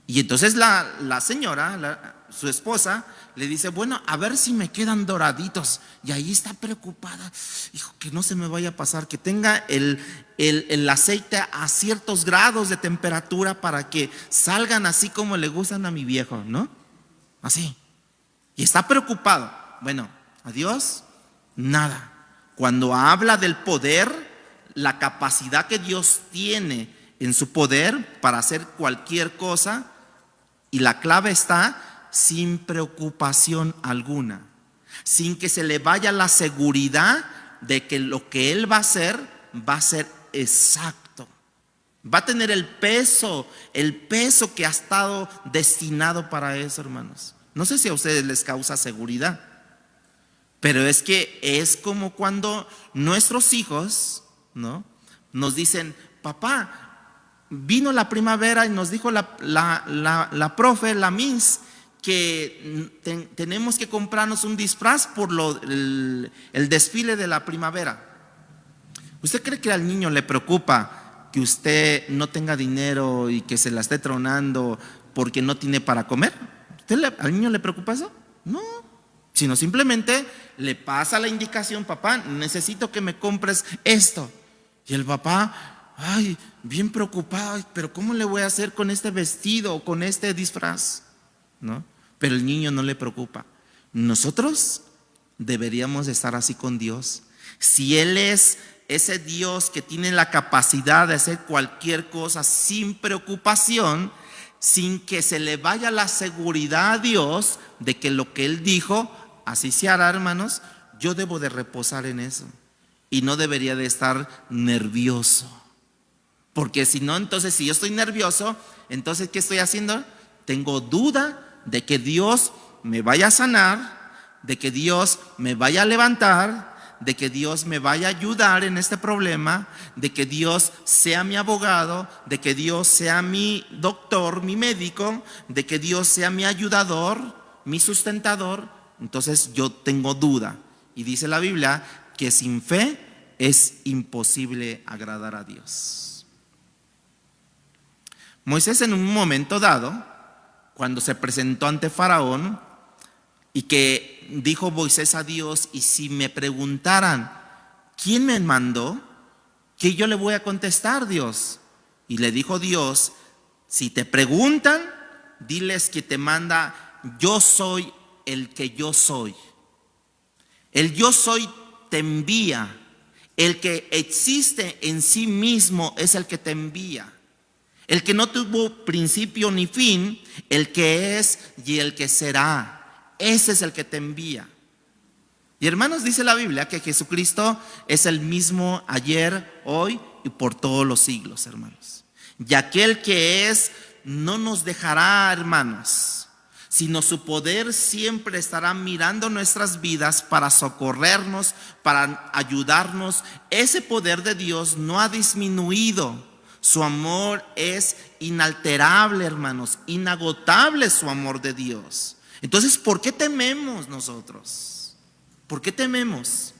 Y entonces la señora, su esposa, le dice: bueno, a ver si me quedan doraditos. Y ahí está preocupada: hijo, que no se me vaya a pasar, que tenga el aceite a ciertos grados de temperatura para que salgan así como le gustan a mi viejo, ¿no? Así. Y está preocupado. Bueno, a Dios, nada. Cuando habla del poder, la capacidad que Dios tiene en su poder para hacer cualquier cosa, y la clave está sin preocupación alguna, sin que se le vaya la seguridad de que lo que Él va a ser exacto, va a tener el peso que ha estado destinado para eso, hermanos. No sé si a ustedes les causa seguridad, pero es que es como cuando nuestros hijos, ¿no?, nos dicen: papá, vino la primavera y nos dijo la profe, la Miss, que tenemos que comprarnos un disfraz por el desfile de la primavera. ¿Usted cree que al niño le preocupa que usted no tenga dinero y que se la esté tronando porque no tiene para comer? ¿Al niño le preocupa eso? No, sino simplemente le pasa la indicación: papá, necesito que me compres esto. Y el papá, ay, bien preocupado: pero ¿cómo le voy a hacer con este vestido o con este disfraz? ¿No? Pero el niño no le preocupa. Nosotros deberíamos estar así con Dios. Si Él es ese Dios que tiene la capacidad de hacer cualquier cosa sin preocupación, sin que se le vaya la seguridad a Dios de que lo que Él dijo, así se hará, hermanos, yo debo de reposar en eso y no debería de estar nervioso. Porque si no, entonces si yo estoy nervioso, entonces ¿qué estoy haciendo? Tengo duda de que Dios me vaya a sanar, de que Dios me vaya a levantar, de que Dios me vaya a ayudar en este problema, de que Dios sea mi abogado, de que Dios sea mi doctor, mi médico, de que Dios sea mi ayudador, mi sustentador. Entonces yo tengo duda. Y dice la Biblia que sin fe es imposible agradar a Dios. Moisés, en un momento dado, cuando se presentó ante Faraón, y que dijo Moisés a Dios: y si me preguntaran ¿quién me mandó?, ¿qué yo le voy a contestar, Dios? Y le dijo Dios: si te preguntan, diles que te manda: yo soy el que yo soy. El yo soy te envía. El que existe en sí mismo es el que te envía. El que no tuvo principio ni fin, el que es y el que será. Ese es el que te envía. Y hermanos, dice la Biblia que Jesucristo es el mismo ayer, hoy y por todos los siglos, hermanos. Y aquel que es no nos dejará, hermanos, sino su poder siempre estará mirando nuestras vidas para socorrernos, para ayudarnos. Ese poder de Dios no ha disminuido. Su amor es inalterable, hermanos, inagotable su amor de Dios. Entonces, ¿por qué tememos nosotros? ¿Por qué tememos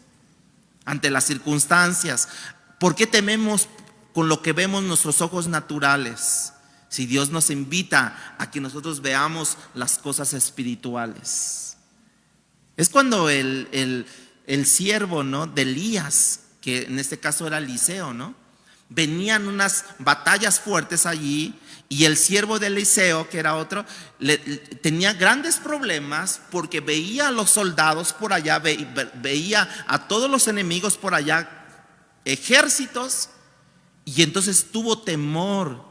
ante las circunstancias? ¿Por qué tememos con lo que vemos nuestros ojos naturales? Si Dios nos invita a que nosotros veamos las cosas espirituales. Es cuando el siervo, ¿no?, de Elías, que en este caso era Eliseo, ¿no?, venían unas batallas fuertes allí, y el siervo de Eliseo, que era otro, tenía grandes problemas porque veía a los soldados por allá, veía a todos los enemigos por allá, ejércitos, y entonces tuvo temor.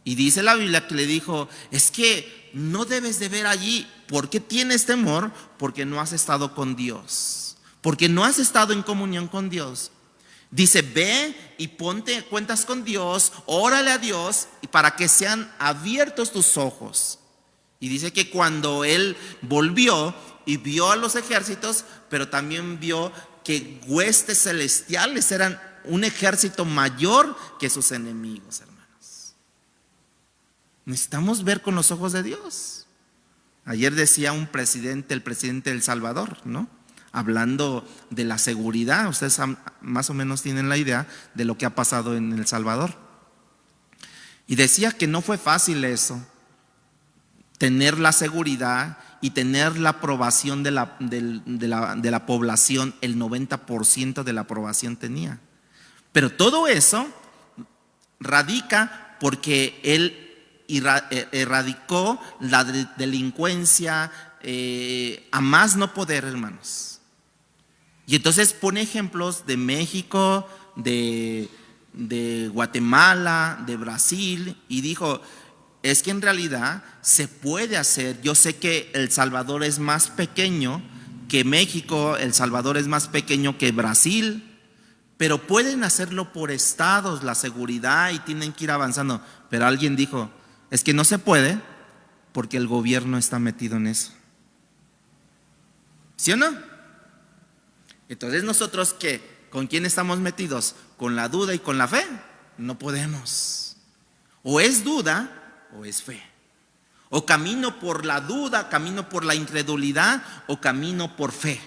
Y dice la Biblia que le dijo: es que no debes de ver allí. ¿Por qué tienes temor? Porque no has estado con Dios, porque no has estado en comunión con Dios. Dice: ve y ponte cuentas con Dios, órale a Dios, y para que sean abiertos tus ojos. Y dice que cuando él volvió y vio a los ejércitos, pero también vio que huestes celestiales eran un ejército mayor que sus enemigos, hermanos. Necesitamos ver con los ojos de Dios. Ayer decía el presidente de El Salvador, ¿no?, hablando de la seguridad. Ustedes más o menos tienen la idea de lo que ha pasado en El Salvador. Y decía que no fue fácil eso, tener la seguridad y tener la aprobación de la población. El 90% de la aprobación tenía. Pero todo eso radica porque él erradicó la delincuencia a más no poder, hermanos. Y entonces pone ejemplos de México, de Guatemala, de Brasil, y dijo, es que en realidad se puede hacer. Yo sé que El Salvador es más pequeño que México, El Salvador es más pequeño que Brasil, pero pueden hacerlo por estados, la seguridad, y tienen que ir avanzando. Pero alguien dijo, es que no se puede porque el gobierno está metido en eso. ¿Sí o no? Entonces nosotros, ¿qué? ¿Con quién estamos metidos? ¿Con la duda y con la fe? No podemos. O es duda o es fe. O camino por la duda, camino por la incredulidad, o camino por fe.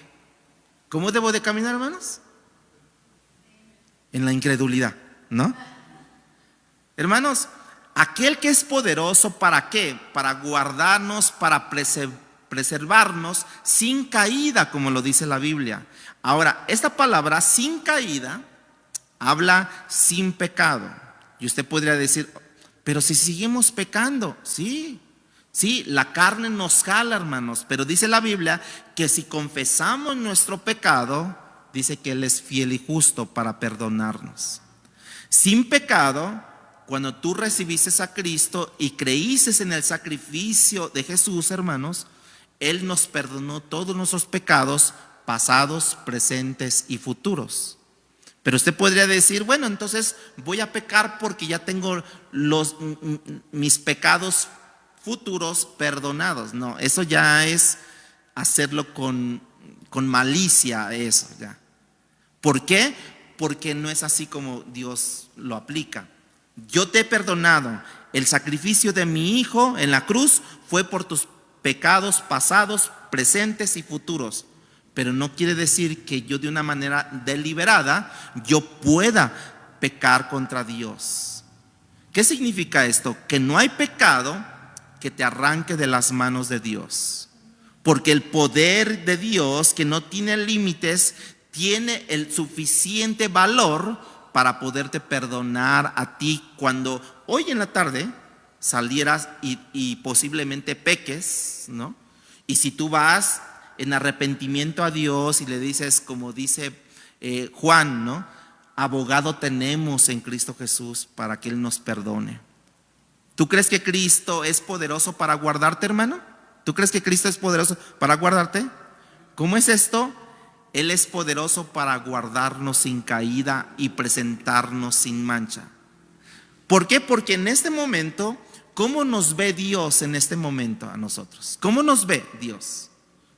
¿Cómo debo de caminar, hermanos? En la incredulidad, ¿no? Hermanos, aquel que es poderoso, ¿para qué? Para guardarnos, para preservarnos sin caída, como lo dice la Biblia. Ahora, esta palabra sin caída habla sin pecado. Y usted podría decir, pero si seguimos pecando, sí, la carne nos jala, hermanos, pero dice la Biblia que si confesamos nuestro pecado, dice que Él es fiel y justo para perdonarnos. Sin pecado, cuando tú recibiste a Cristo y creíste en el sacrificio de Jesús, hermanos, Él nos perdonó todos nuestros pecados pasados, presentes y futuros. Pero usted podría decir, bueno, entonces voy a pecar porque ya tengo mis pecados futuros perdonados. No, eso ya es hacerlo con malicia, eso ya. ¿Por qué? Porque no es así como Dios lo aplica. Yo te he perdonado. El sacrificio de mi Hijo en la cruz fue por tus pecados pasados, presentes y futuros. Pero no quiere decir que yo de una manera deliberada yo pueda pecar contra Dios. ¿Qué significa esto? Que no hay pecado que te arranque de las manos de Dios. Porque el poder de Dios, que no tiene límites, tiene el suficiente valor para poderte perdonar a ti cuando hoy en la tarde salieras y posiblemente peques, ¿no? Y si tú vas en arrepentimiento a Dios y le dices, como dice Juan, ¿no? Abogado tenemos en Cristo Jesús para que Él nos perdone. ¿Tú crees que Cristo es poderoso para guardarte, hermano? ¿Tú crees que Cristo es poderoso para guardarte? ¿Cómo es esto? Él es poderoso para guardarnos sin caída y presentarnos sin mancha. ¿Por qué? Porque en este momento, ¿cómo nos ve Dios en este momento a nosotros? ¿Cómo nos ve Dios?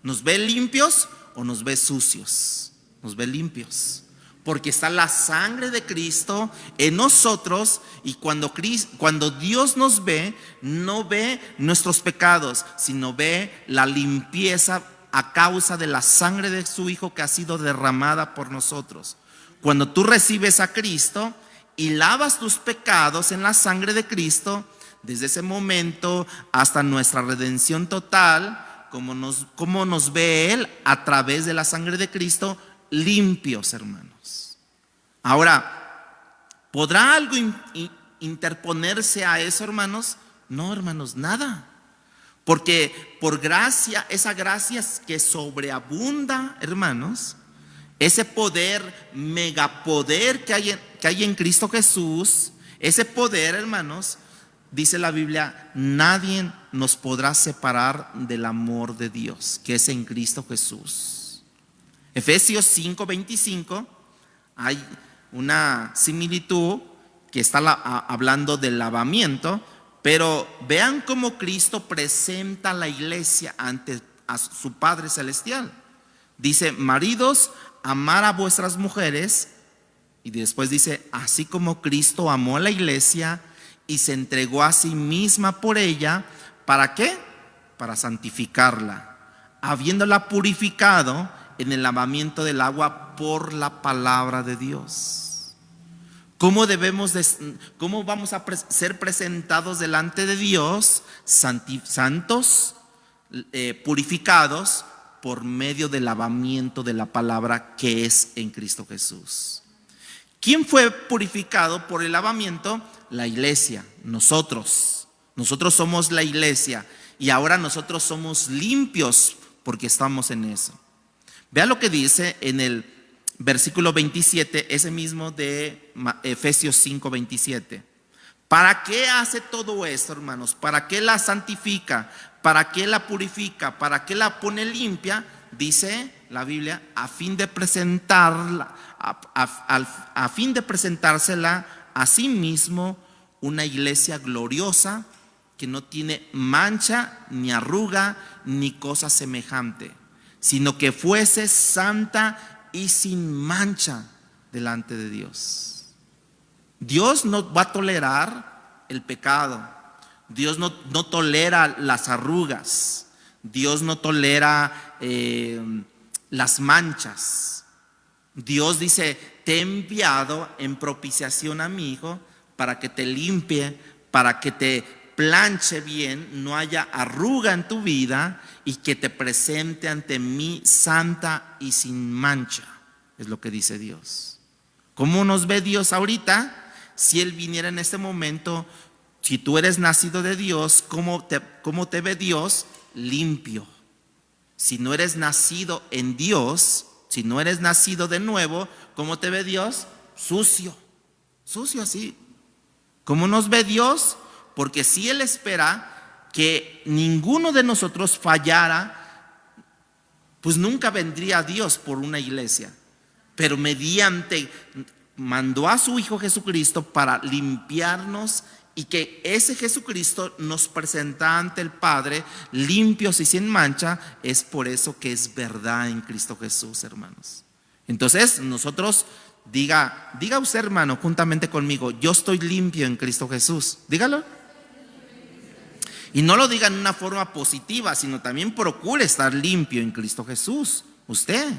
¿Nos ve limpios o nos ve sucios? Nos ve limpios. Porque está la sangre de Cristo en nosotros, y cuando Dios nos ve, no ve nuestros pecados, sino ve la limpieza a causa de la sangre de su Hijo que ha sido derramada por nosotros. Cuando tú recibes a Cristo y lavas tus pecados en la sangre de Cristo, desde ese momento hasta nuestra redención total, como nos ve Él a través de la sangre de Cristo, limpios, hermanos. Ahora, ¿podrá algo interponerse a eso, hermanos? No, hermanos, nada. Porque por gracia, esa gracia que sobreabunda, hermanos, ese poder, megapoder que hay en Cristo Jesús, ese poder, hermanos, dice la Biblia, nadie nos podrá separar del amor de Dios, que es en Cristo Jesús. Efesios 5:25, hay una similitud que está hablando del lavamiento, pero vean cómo Cristo presenta a la iglesia ante a su Padre Celestial. Dice, maridos, amar a vuestras mujeres, y después dice, así como Cristo amó a la iglesia y se entregó a sí misma por ella, ¿para qué? Para santificarla, habiéndola purificado en el lavamiento del agua por la palabra de Dios. ¿Cómo vamos a ser presentados delante de Dios? Santos, purificados por medio del lavamiento de la palabra que es en Cristo Jesús. ¿Quién fue purificado por el lavamiento? La iglesia, nosotros. Nosotros somos la iglesia y ahora nosotros somos limpios porque estamos en eso. Vea lo que dice en el versículo 27, ese mismo de Efesios 5, 27. ¿Para qué hace todo esto, hermanos? ¿Para qué la santifica? ¿Para qué la purifica? ¿Para qué la pone limpia? Dice la Biblia, a fin de presentarla, a fin de presentársela a sí mismo una iglesia gloriosa que no tiene mancha, ni arruga, ni cosa semejante, sino que fuese santa y sin mancha delante de Dios. Dios no va a tolerar el pecado. Dios no tolera las arrugas. Dios no tolera las manchas. Dios dice: te he enviado en propiciación a mi Hijo para que te limpie, para que te planche bien, no haya arruga en tu vida y que te presente ante mí santa y sin mancha. Es lo que dice Dios. ¿Cómo nos ve Dios ahorita? Si Él viniera en este momento, si tú eres nacido de Dios, ¿cómo te ve Dios? Limpio. Si no eres nacido en Dios, si no eres nacido de nuevo, ¿cómo te ve Dios? Sucio. Sucio así. ¿Cómo nos ve Dios? Porque si Él espera que ninguno de nosotros fallara, pues nunca vendría a Dios por una iglesia. Pero mandó a su Hijo Jesucristo para limpiarnos, y que ese Jesucristo nos presenta ante el Padre limpios y sin mancha. Es por eso que es verdad en Cristo Jesús, hermanos. Entonces nosotros, diga usted, hermano, juntamente conmigo: yo estoy limpio en Cristo Jesús. Dígalo. Y no lo diga en una forma positiva, sino también procure estar limpio en Cristo Jesús. Usted,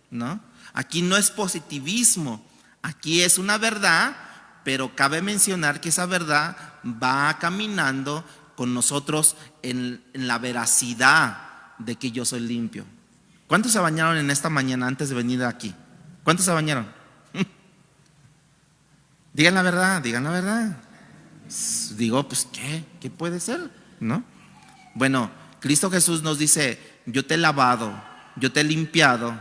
¿no? Aquí no es positivismo, aquí es una verdad, pero cabe mencionar que esa verdad va caminando con nosotros en la veracidad de que yo soy limpio. ¿Cuántos se bañaron en esta mañana antes de venir aquí? ¿Cuántos se bañaron? Digan la verdad, digan la verdad. Digo, pues ¿qué puede ser? ¿No? Bueno, Cristo Jesús nos dice: yo te he lavado, yo te he limpiado,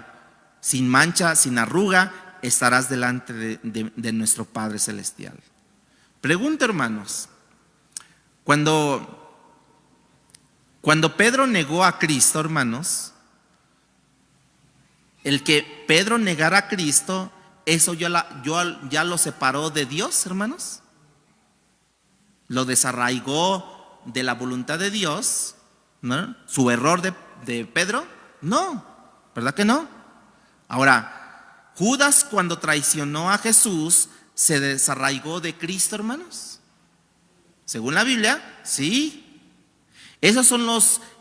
sin mancha, sin arruga, estarás delante de nuestro Padre Celestial. Pregunta, hermanos, cuando Pedro negó a Cristo, hermanos, el que Pedro negara a Cristo, ¿eso ya lo separó de Dios, hermanos? ¿Lo desarraigó de la voluntad de Dios? ¿No? ¿Su error de Pedro? No, ¿verdad que no? Ahora, Judas, cuando traicionó a Jesús, ¿se desarraigó de Cristo, hermanos? Según la Biblia, sí. Esos son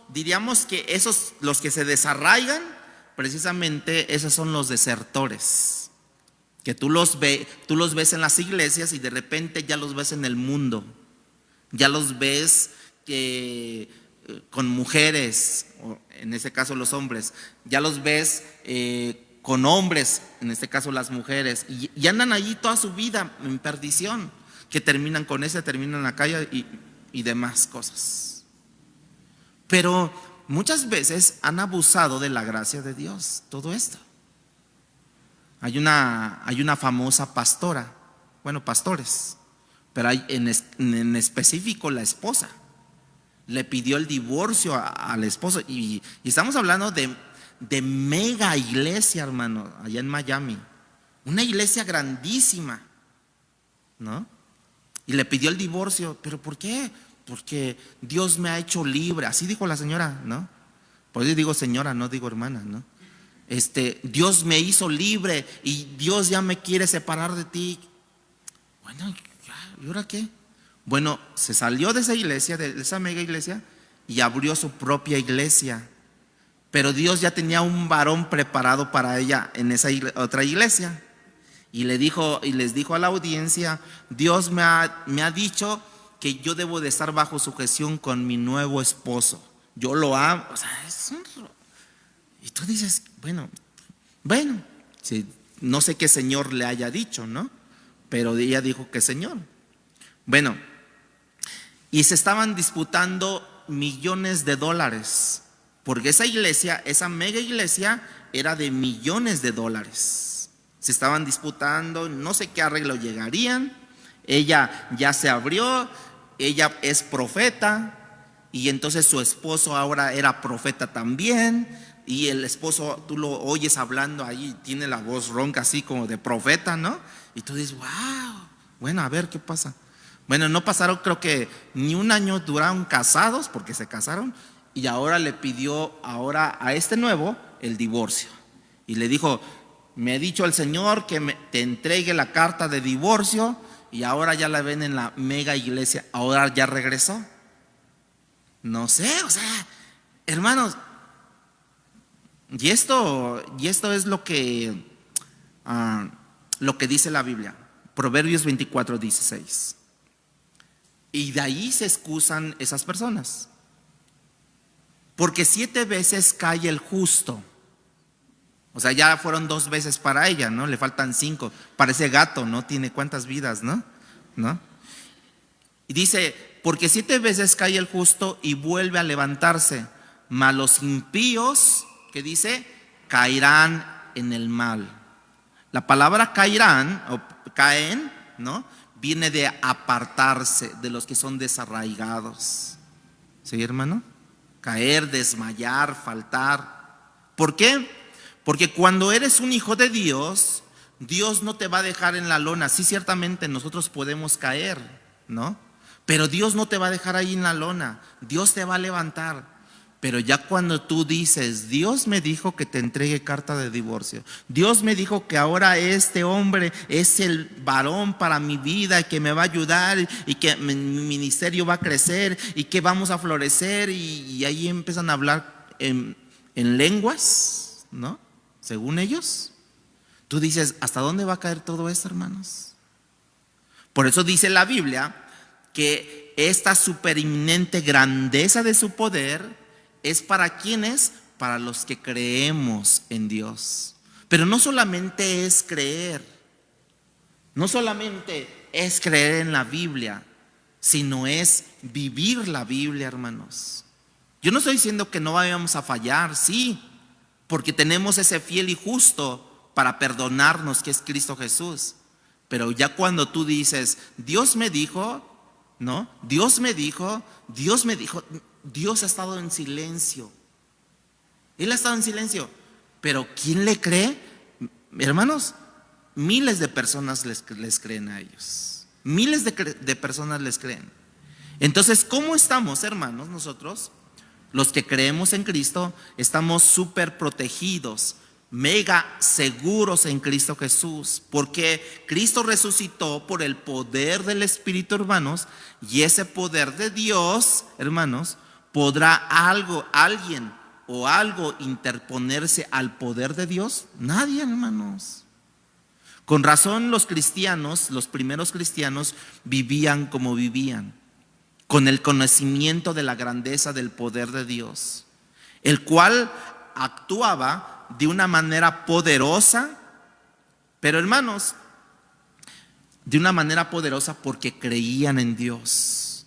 diríamos que los que se desarraigan, precisamente esos son los desertores, que tú los ves en las iglesias y de repente ya los ves en el mundo. Ya los ves con mujeres, o en este caso los hombres. Ya los ves con hombres, en este caso las mujeres. Y andan allí toda su vida en perdición, que terminan con terminan en la calle y demás cosas. Pero muchas veces han abusado de la gracia de Dios, todo esto. Hay una famosa pastora, pastores, pero hay en específico la esposa le pidió el divorcio al esposo, y estamos hablando de mega iglesia, hermano, allá en Miami, una iglesia grandísima, ¿no? Y le pidió el divorcio. ¿Pero por qué? Porque Dios me ha hecho libre, así dijo la señora, ¿no? Por eso digo señora, no digo hermana, ¿no? Dios me hizo libre y Dios ya me quiere separar de ti. Bueno, ¿y ahora qué? Bueno, se salió de esa iglesia, de esa mega iglesia, y abrió su propia iglesia. Pero Dios ya tenía un varón preparado para ella en esa otra iglesia. Y les dijo a la audiencia: Dios me ha dicho que yo debo de estar bajo sujeción con mi nuevo esposo. Yo lo amo. O sea, y tú dices, bueno, sí, no sé qué señor le haya dicho, ¿no? Pero ella dijo que señor. Bueno, y se estaban disputando millones de dólares, porque esa iglesia, esa mega iglesia, era de millones de dólares. Se estaban disputando, no sé qué arreglo llegarían. Ella ya se abrió, ella es profeta, y entonces su esposo ahora era profeta también. Y el esposo, tú lo oyes hablando ahí, tiene la voz ronca así como de profeta, ¿no? Y tú dices, wow, bueno, a ver qué pasa. Bueno, no pasaron, creo que ni un año duraron casados, porque se casaron, y ahora le pidió ahora a este nuevo el divorcio. Y le dijo, me ha dicho el Señor que te entregue la carta de divorcio, y ahora ya la ven en la mega iglesia, ahora ya regresó. No sé, o sea, hermanos, y esto es lo que dice la Biblia, Proverbios 24:16. Y de ahí se excusan esas personas. Porque 7 veces cae el justo. O sea, ya fueron 2 veces para ella, ¿no? Le faltan 5. Parece gato, ¿no? Tiene cuántas vidas, ¿no? Y dice, porque 7 veces cae el justo y vuelve a levantarse, mas los impíos, ¿qué dice? Caerán en el mal. La palabra caerán o caen, ¿no? Viene de apartarse, de los que son desarraigados. ¿Sí, hermano? Caer, desmayar, faltar. ¿Por qué? Porque cuando eres un hijo de Dios, Dios no te va a dejar en la lona. Sí, ciertamente nosotros podemos caer, ¿no? Pero Dios no te va a dejar ahí en la lona. Dios te va a levantar. Pero ya cuando tú dices, Dios me dijo que te entregue carta de divorcio, Dios me dijo que ahora este hombre es el varón para mi vida, que me va a ayudar y que mi ministerio va a crecer y que vamos a florecer, y ahí empiezan a hablar en lenguas, ¿no? Según ellos. Tú dices, ¿hasta dónde va a caer todo esto, hermanos? Por eso dice la Biblia que esta superinminente grandeza de su poder es para quienes, para los que creemos en Dios. Pero no solamente es creer, no solamente es creer en la Biblia, sino es vivir la Biblia, hermanos. Yo no estoy diciendo que no vayamos a fallar, sí, porque tenemos ese fiel y justo para perdonarnos, que es Cristo Jesús. Pero ya cuando tú dices, Dios me dijo, ¿no? Dios me dijo, Dios ha estado en silencio. Él ha estado en silencio. Pero ¿quién le cree? Hermanos, miles de personas les creen a ellos. Miles de personas les creen. Entonces, ¿cómo estamos, hermanos? Nosotros, los que creemos en Cristo, estamos súper protegidos, mega seguros en Cristo Jesús, porque Cristo resucitó por el poder del Espíritu, hermanos, y ese poder de Dios, hermanos, ¿podrá alguien o algo interponerse al poder de Dios? Nadie, hermanos. Con razón los cristianos, los primeros cristianos, vivían como vivían, con el conocimiento de la grandeza del poder de Dios, el cual actuaba de una manera poderosa, pero hermanos, de una manera poderosa porque creían en Dios.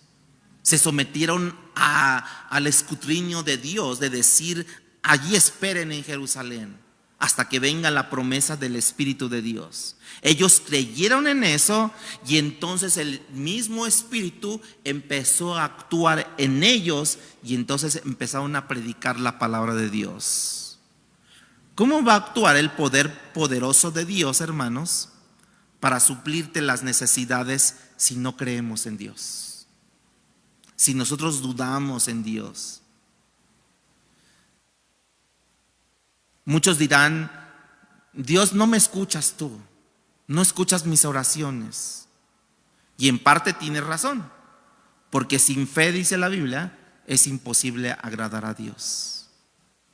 Se sometieron al escrutinio de Dios, de decir, allí esperen en Jerusalén hasta que venga la promesa del Espíritu de Dios. Ellos creyeron en eso, y entonces el mismo Espíritu empezó a actuar en ellos, y entonces empezaron a predicar la palabra de Dios. ¿Cómo va a actuar el poder poderoso de Dios, hermanos, para suplirte las necesidades si no creemos en Dios? Si nosotros dudamos en Dios. Muchos dirán, Dios, no me escuchas tú, no escuchas mis oraciones. Y en parte tienes razón, porque sin fe, dice la Biblia, es imposible agradar a Dios.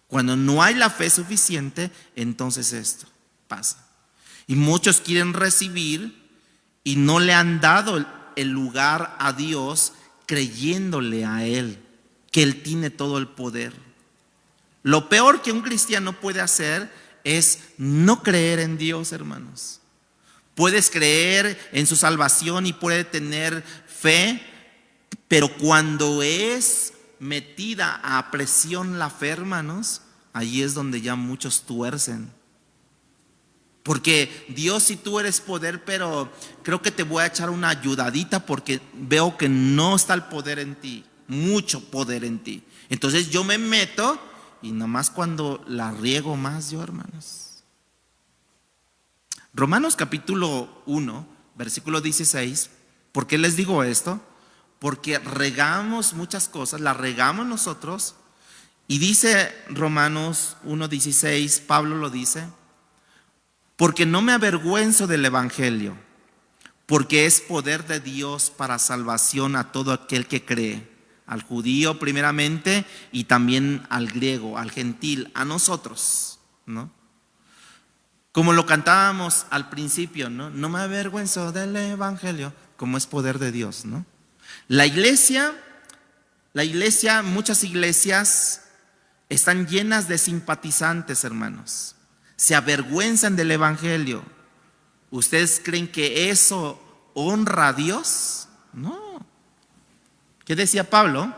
Cuando no hay la fe suficiente, entonces esto pasa. Y muchos quieren recibir y no le han dado el lugar a Dios, creyéndole a Él, que Él tiene todo el poder. Lo peor que un cristiano puede hacer es no creer en Dios, hermanos. Puedes creer en su salvación y puede tener fe, pero cuando es metida a presión la fe, hermanos, ahí es donde ya muchos tuercen. Porque Dios, si tú eres poder, pero creo que te voy a echar una ayudadita porque veo que no está el poder en ti, mucho poder en ti. Entonces yo me meto y nomás cuando la riego más yo, hermanos. Romanos capítulo 1, versículo 16. ¿Por qué les digo esto? Porque regamos muchas cosas, las regamos nosotros. Y dice Romanos 1:16, Pablo lo dice: porque no me avergüenzo del evangelio, porque es poder de Dios para salvación a todo aquel que cree, al judío primeramente y también al griego, al gentil, a nosotros, ¿no? Como lo cantábamos al principio, ¿no? No me avergüenzo del evangelio, como es poder de Dios, ¿no? La iglesia, muchas iglesias están llenas de simpatizantes, hermanos. Se avergüenzan del evangelio. ¿Ustedes creen que eso honra a Dios? No. ¿Qué decía Pablo?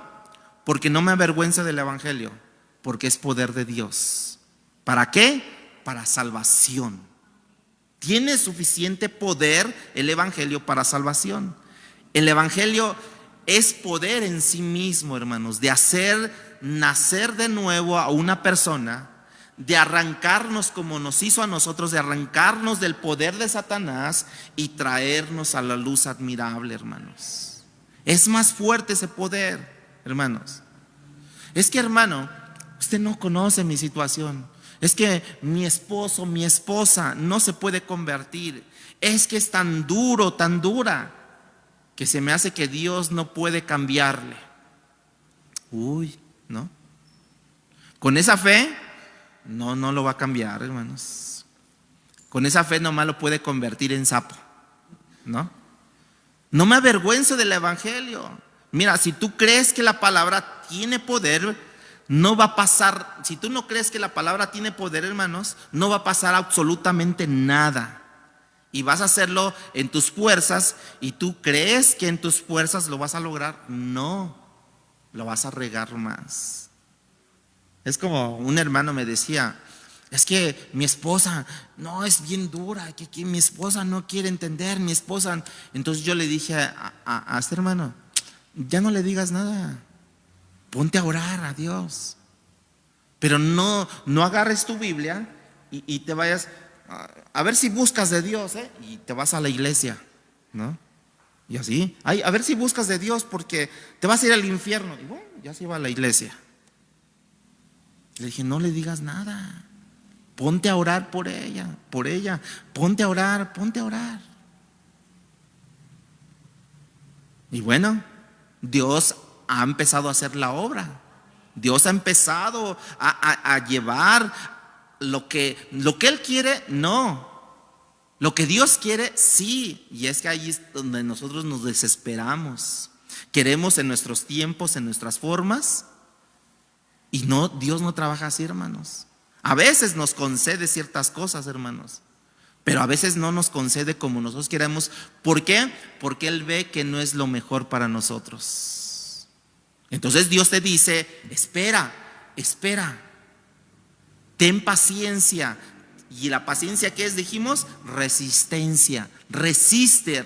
Porque no me avergüenzo del evangelio, porque es poder de Dios. ¿Para qué? Para salvación. Tiene suficiente poder el evangelio para salvación. El evangelio es poder en sí mismo, hermanos, de hacer nacer de nuevo a una persona, de arrancarnos como nos hizo a nosotros, de arrancarnos del poder de Satanás y traernos a la luz admirable, hermanos. Es más fuerte ese poder, hermanos. Es que, hermano, usted no conoce mi situación. Es que mi esposo, mi esposa no se puede convertir. Es que es tan duro, tan dura, que se me hace que Dios no puede cambiarle. Uy, ¿no? Con esa fe, no lo va a cambiar, hermanos. Con esa fe nomás lo puede convertir en sapo, ¿no? No me avergüenzo del evangelio. Mira, si tú crees que la palabra tiene poder, no va a pasar. Si tú no crees que la palabra tiene poder, hermanos, no va a pasar absolutamente nada. Y vas a hacerlo en tus fuerzas. Y tú crees que en tus fuerzas lo vas a lograr. No, lo vas a regar más. Es como un hermano me decía: es que mi esposa no es bien dura, que mi esposa no quiere entender, mi esposa. Entonces yo le dije a este hermano: ya no le digas nada, ponte a orar a Dios. Pero no agarres tu Biblia y te vayas a ver si buscas de Dios, y te vas a la iglesia, ¿no? Y así, a ver si buscas de Dios porque te vas a ir al infierno. Y bueno, ya se iba a la iglesia. Le dije: no le digas nada, ponte a orar por ella, ponte a orar. Y bueno, Dios ha empezado a hacer la obra. Dios ha empezado a llevar lo que Él quiere, no. Lo que Dios quiere, sí. Y es que ahí es donde nosotros nos desesperamos. Queremos en nuestros tiempos, en nuestras formas. Y no, Dios no trabaja así, hermanos. A veces nos concede ciertas cosas, hermanos, pero a veces no nos concede como nosotros queremos. ¿Por qué? Porque Él ve que no es lo mejor para nosotros. Entonces Dios te dice: espera, ten paciencia. ¿Y la paciencia qué es? Dijimos resistencia. Resiste.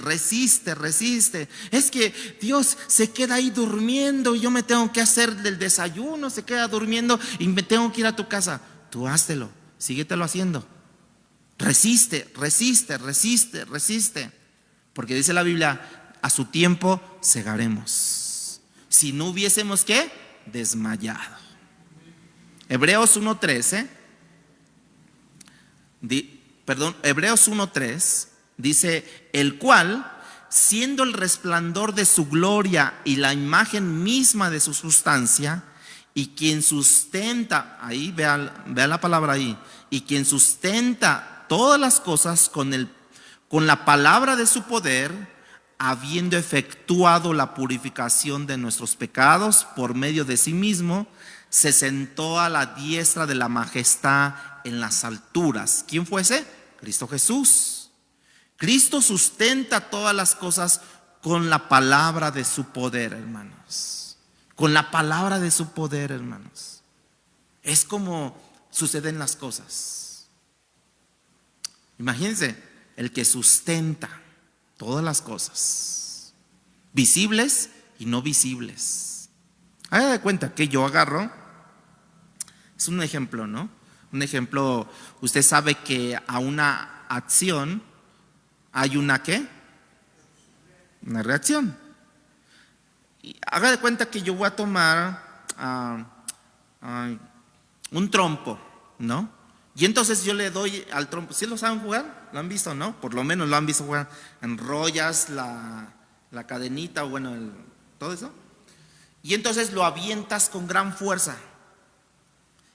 Es que Dios se queda ahí durmiendo y yo me tengo que hacer del desayuno, se queda durmiendo y me tengo que ir a tu casa. Tú háztelo, síguetelo haciendo. Resiste. Porque dice la Biblia: a su tiempo segaremos. Si no hubiésemos, ¿qué? Desmayado. Hebreos 1:13. Hebreos 1:3 dice: el cual, siendo el resplandor de su gloria y la imagen misma de su sustancia, y quien sustenta, ahí vea la palabra ahí, y quien sustenta todas las cosas con la palabra de su poder, habiendo efectuado la purificación de nuestros pecados por medio de sí mismo, se sentó a la diestra de la majestad en las alturas. ¿Quién fue ese? Cristo Jesús. Cristo sustenta todas las cosas con la palabra de su poder, hermanos. Con la palabra de su poder, hermanos. Es como suceden las cosas. Imagínense, el que sustenta todas las cosas, visibles y no visibles. Haga de cuenta que yo agarro, es un ejemplo, ¿no? Un ejemplo, usted sabe que a una acción hay una ¿qué? Una reacción. Y haga de cuenta que yo voy a tomar un trompo, ¿no? Y entonces yo le doy al trompo. ¿Sí lo saben jugar? ¿Lo han visto, no? Por lo menos lo han visto jugar. Enrollas la cadenita o bueno, todo eso. Y entonces lo avientas con gran fuerza.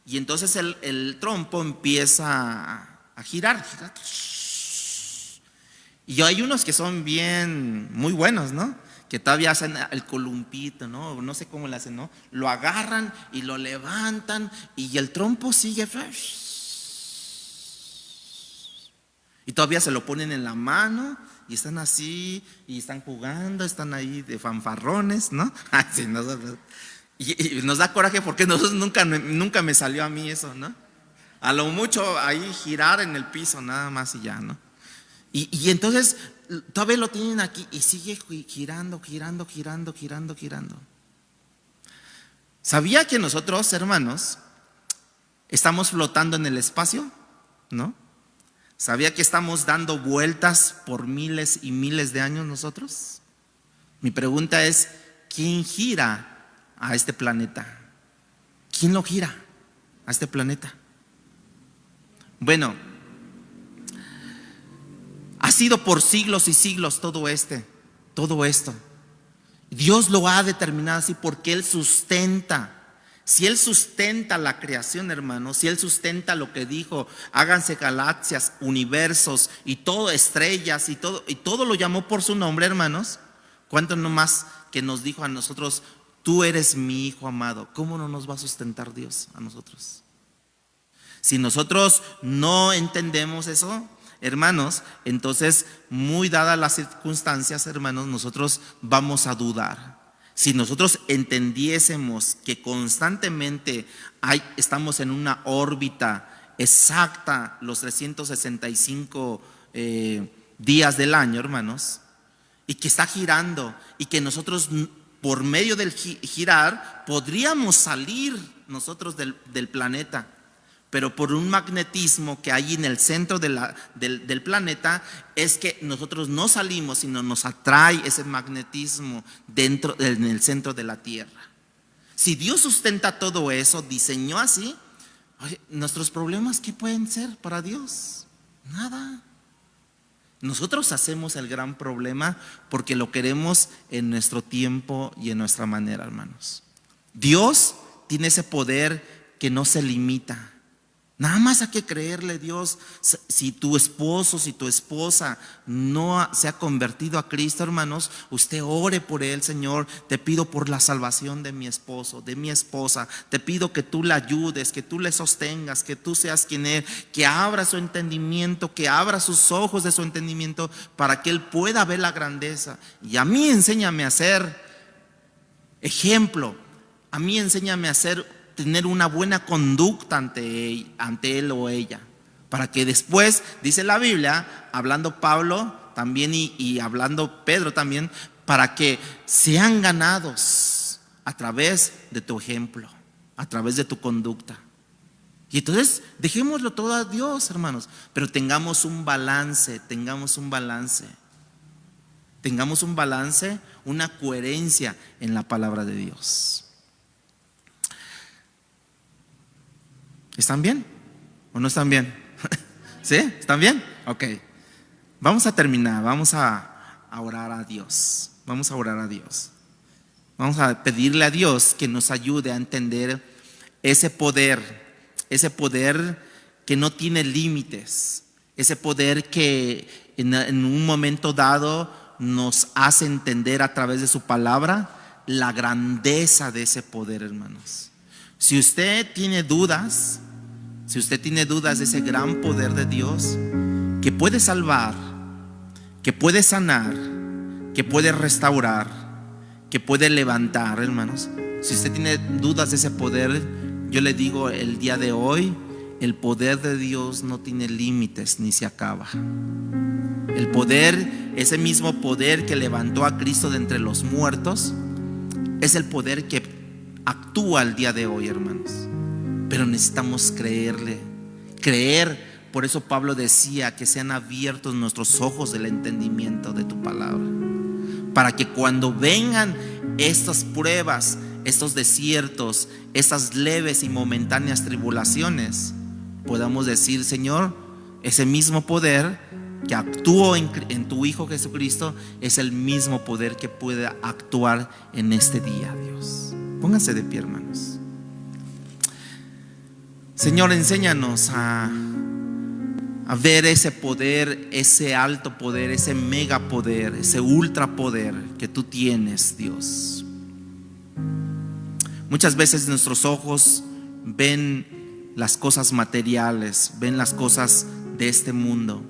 Y entonces el trompo empieza a girar. Y hay unos que son muy buenos, ¿no? Que todavía hacen el columpito, ¿no? No sé cómo lo hacen, ¿no? Lo agarran y lo levantan y el trompo sigue. Y todavía se lo ponen en la mano y están así y están jugando, están ahí de fanfarrones, ¿no? Así nosotros. Y nos da coraje porque nosotros nunca me salió a mí eso, ¿no? A lo mucho ahí girar en el piso nada más y ya, ¿no? Y entonces todavía lo tienen aquí y sigue girando. ¿Sabía que nosotros, hermanos, estamos flotando en el espacio? ¿No? ¿Sabía que estamos dando vueltas por miles y miles de años nosotros? Mi pregunta es, ¿quién gira a este planeta? ¿Quién lo gira a este planeta? Bueno, ha sido por siglos y siglos todo esto. Dios lo ha determinado así porque Él sustenta. Si Él sustenta la creación, hermanos, si Él sustenta lo que dijo, háganse galaxias, universos y todo, estrellas y todo lo llamó por su nombre, hermanos. ¿Cuánto no más que nos dijo a nosotros, tú eres mi hijo amado? ¿Cómo no nos va a sustentar Dios a nosotros? Si nosotros no entendemos eso, hermanos, entonces muy dadas las circunstancias, hermanos, nosotros vamos a dudar. Si nosotros entendiésemos que constantemente estamos en una órbita exacta los 365 días del año, hermanos, y que está girando y que nosotros por medio del girar podríamos salir nosotros del planeta, pero por un magnetismo que hay en el centro del planeta, es que nosotros no salimos, sino nos atrae ese magnetismo en el centro de la Tierra. Si Dios sustenta todo eso, diseñó así, nuestros problemas, ¿qué pueden ser para Dios? Nada. Nosotros hacemos el gran problema porque lo queremos en nuestro tiempo y en nuestra manera, hermanos. Dios tiene ese poder que no se limita. Nada más hay que creerle, Dios. Si tu esposo, si tu esposa no se ha convertido a Cristo, hermanos, usted ore por él. Señor, te pido por la salvación de mi esposo, de mi esposa. Te pido que tú le ayudes, que tú le sostengas, que tú seas quien él, que abra su entendimiento, que abra sus ojos de su entendimiento para que él pueda ver la grandeza. Y a mí enséñame a ser ejemplo. A mí enséñame a tener una buena conducta ante él o ella, para que después, dice la Biblia, hablando Pablo también y hablando Pedro también, para que sean ganados a través de tu ejemplo, a través de tu conducta. Y entonces dejémoslo todo a Dios, hermanos, pero tengamos un balance, una coherencia en la palabra de Dios. ¿Están bien? ¿O no están bien? ¿Sí? ¿Están bien? Ok. Vamos a terminar, vamos a orar a Dios. Vamos a pedirle a Dios que nos ayude a entender ese poder que no tiene límites, ese poder que en un momento dado nos hace entender a través de su palabra la grandeza de ese poder, hermanos. Si usted tiene dudas de ese gran poder de Dios, que puede salvar, que puede sanar, que puede restaurar, que puede levantar, hermanos. Si usted tiene dudas de ese poder, yo le digo el día de hoy, el poder de Dios no tiene límites ni se acaba. El poder, ese mismo poder que levantó a Cristo de entre los muertos, es el poder que actúa el día de hoy, hermanos. Pero necesitamos creerle, creer. Por eso Pablo decía que sean abiertos nuestros ojos del entendimiento de tu palabra, para que cuando vengan estas pruebas, estos desiertos, estas leves y momentáneas tribulaciones, podamos decir: Señor, ese mismo poder que actuó en tu Hijo Jesucristo es el mismo poder que puede actuar en este día, Dios. Pónganse de pie, hermanos. Señor, enséñanos a ver ese poder, ese alto poder, ese mega poder, ese ultra poder que tú tienes, Dios. Muchas veces nuestros ojos ven las cosas materiales, ven las cosas de este mundo,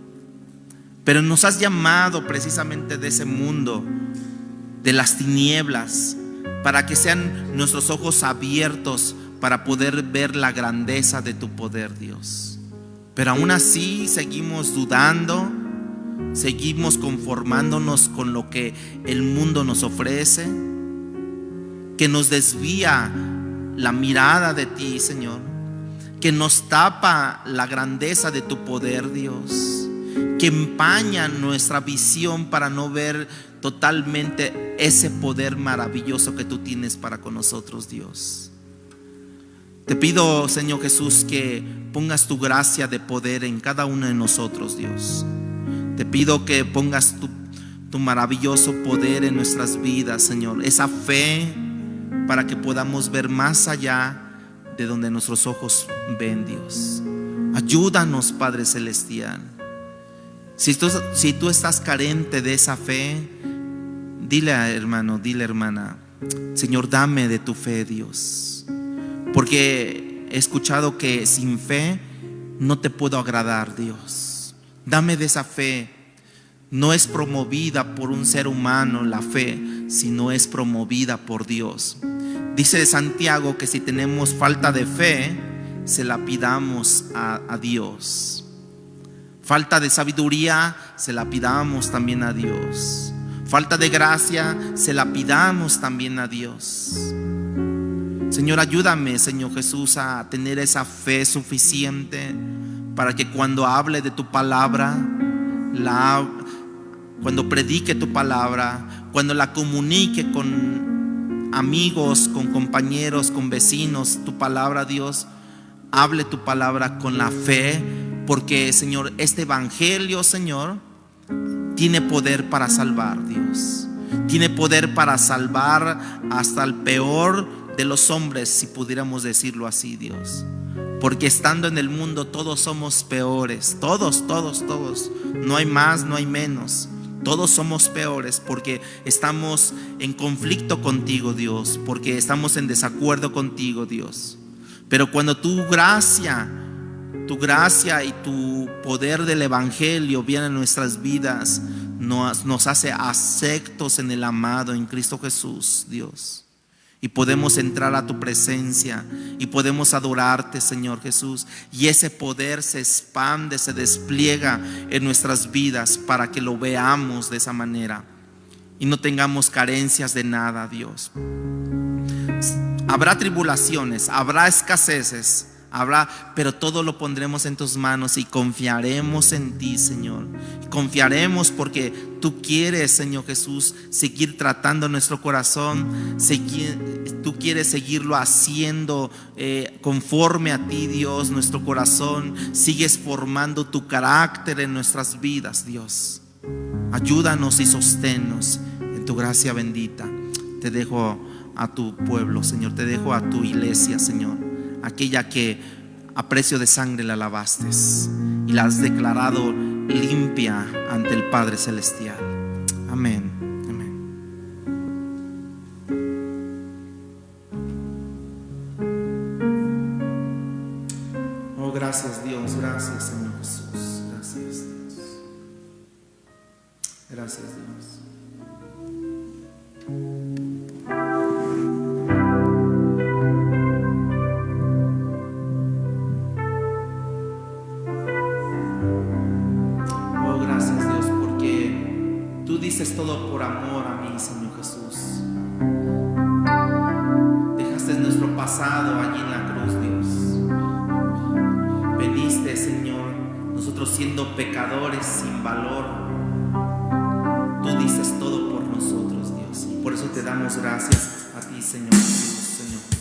pero nos has llamado precisamente de ese mundo, de las tinieblas, para que sean nuestros ojos abiertos para poder ver la grandeza de tu poder, Dios. Pero aún así seguimos dudando, seguimos conformándonos con lo que el mundo nos ofrece, que nos desvía la mirada de ti, Señor, que nos tapa la grandeza de tu poder, Dios, que empaña nuestra visión para no ver totalmente ese poder maravilloso que tú tienes para con nosotros, Dios. Te pido, Señor Jesús, que pongas tu gracia de poder en cada uno de nosotros, Dios. Te pido que pongas tu maravilloso poder en nuestras vidas, Señor. Esa fe para que podamos ver más allá de donde nuestros ojos ven, Dios. Ayúdanos, Padre Celestial. Si tú estás carente de esa fe, dile, hermano, dile, hermana: Señor, dame de tu fe, Dios. Porque he escuchado que sin fe no te puedo agradar, Dios. Dame de esa fe. No es promovida por un ser humano la fe, sino es promovida por Dios. Dice Santiago que si tenemos falta de fe, se la pidamos a Dios. Falta de sabiduría, se la pidamos también a Dios. Falta de gracia, se la pidamos también a Dios. Señor, ayúdame, Señor Jesús, a tener esa fe suficiente para que cuando hable de tu palabra, cuando predique tu palabra, cuando la comunique con amigos, con compañeros, con vecinos, tu palabra, Dios, hable tu palabra con la fe, porque, Señor, este evangelio, Señor, tiene poder para salvar, Dios. Tiene poder para salvar hasta el peor de los hombres, si pudiéramos decirlo así, Dios. Porque estando en el mundo todos somos peores. Todos. No hay más, no hay menos. Todos somos peores porque estamos en conflicto contigo, Dios. Porque estamos en desacuerdo contigo, Dios. Pero cuando tu gracia y tu poder del evangelio viene a nuestras vidas, nos hace aceptos en el amado, en Cristo Jesús, Dios. Y podemos entrar a tu presencia y podemos adorarte, Señor Jesús. Y ese poder se expande, se despliega en nuestras vidas para que lo veamos de esa manera y no tengamos carencias de nada, Dios. Habrá tribulaciones, habrá escaseces, pero todo lo pondremos en tus manos y confiaremos en ti, Señor. Confiaremos porque tú quieres, Señor Jesús, seguir tratando nuestro corazón. Tú quieres seguirlo haciendo conforme a ti, Dios, nuestro corazón. Sigues formando tu carácter en nuestras vidas, Dios. Ayúdanos y sosténnos en tu gracia bendita. Te dejo a tu pueblo, Señor. Te dejo a tu iglesia, Señor, aquella que a precio de sangre la lavaste y la has declarado limpia ante el Padre Celestial. Amén. Amén. Oh, gracias, Dios. Gracias, Señor Jesús. Gracias, Dios. Gracias, Dios. pasado allí en la cruz, Dios. Veniste, Señor, nosotros siendo pecadores sin valor. Tú dices todo por nosotros, Dios. Y por eso te damos gracias a ti, Señor Jesús, Señor.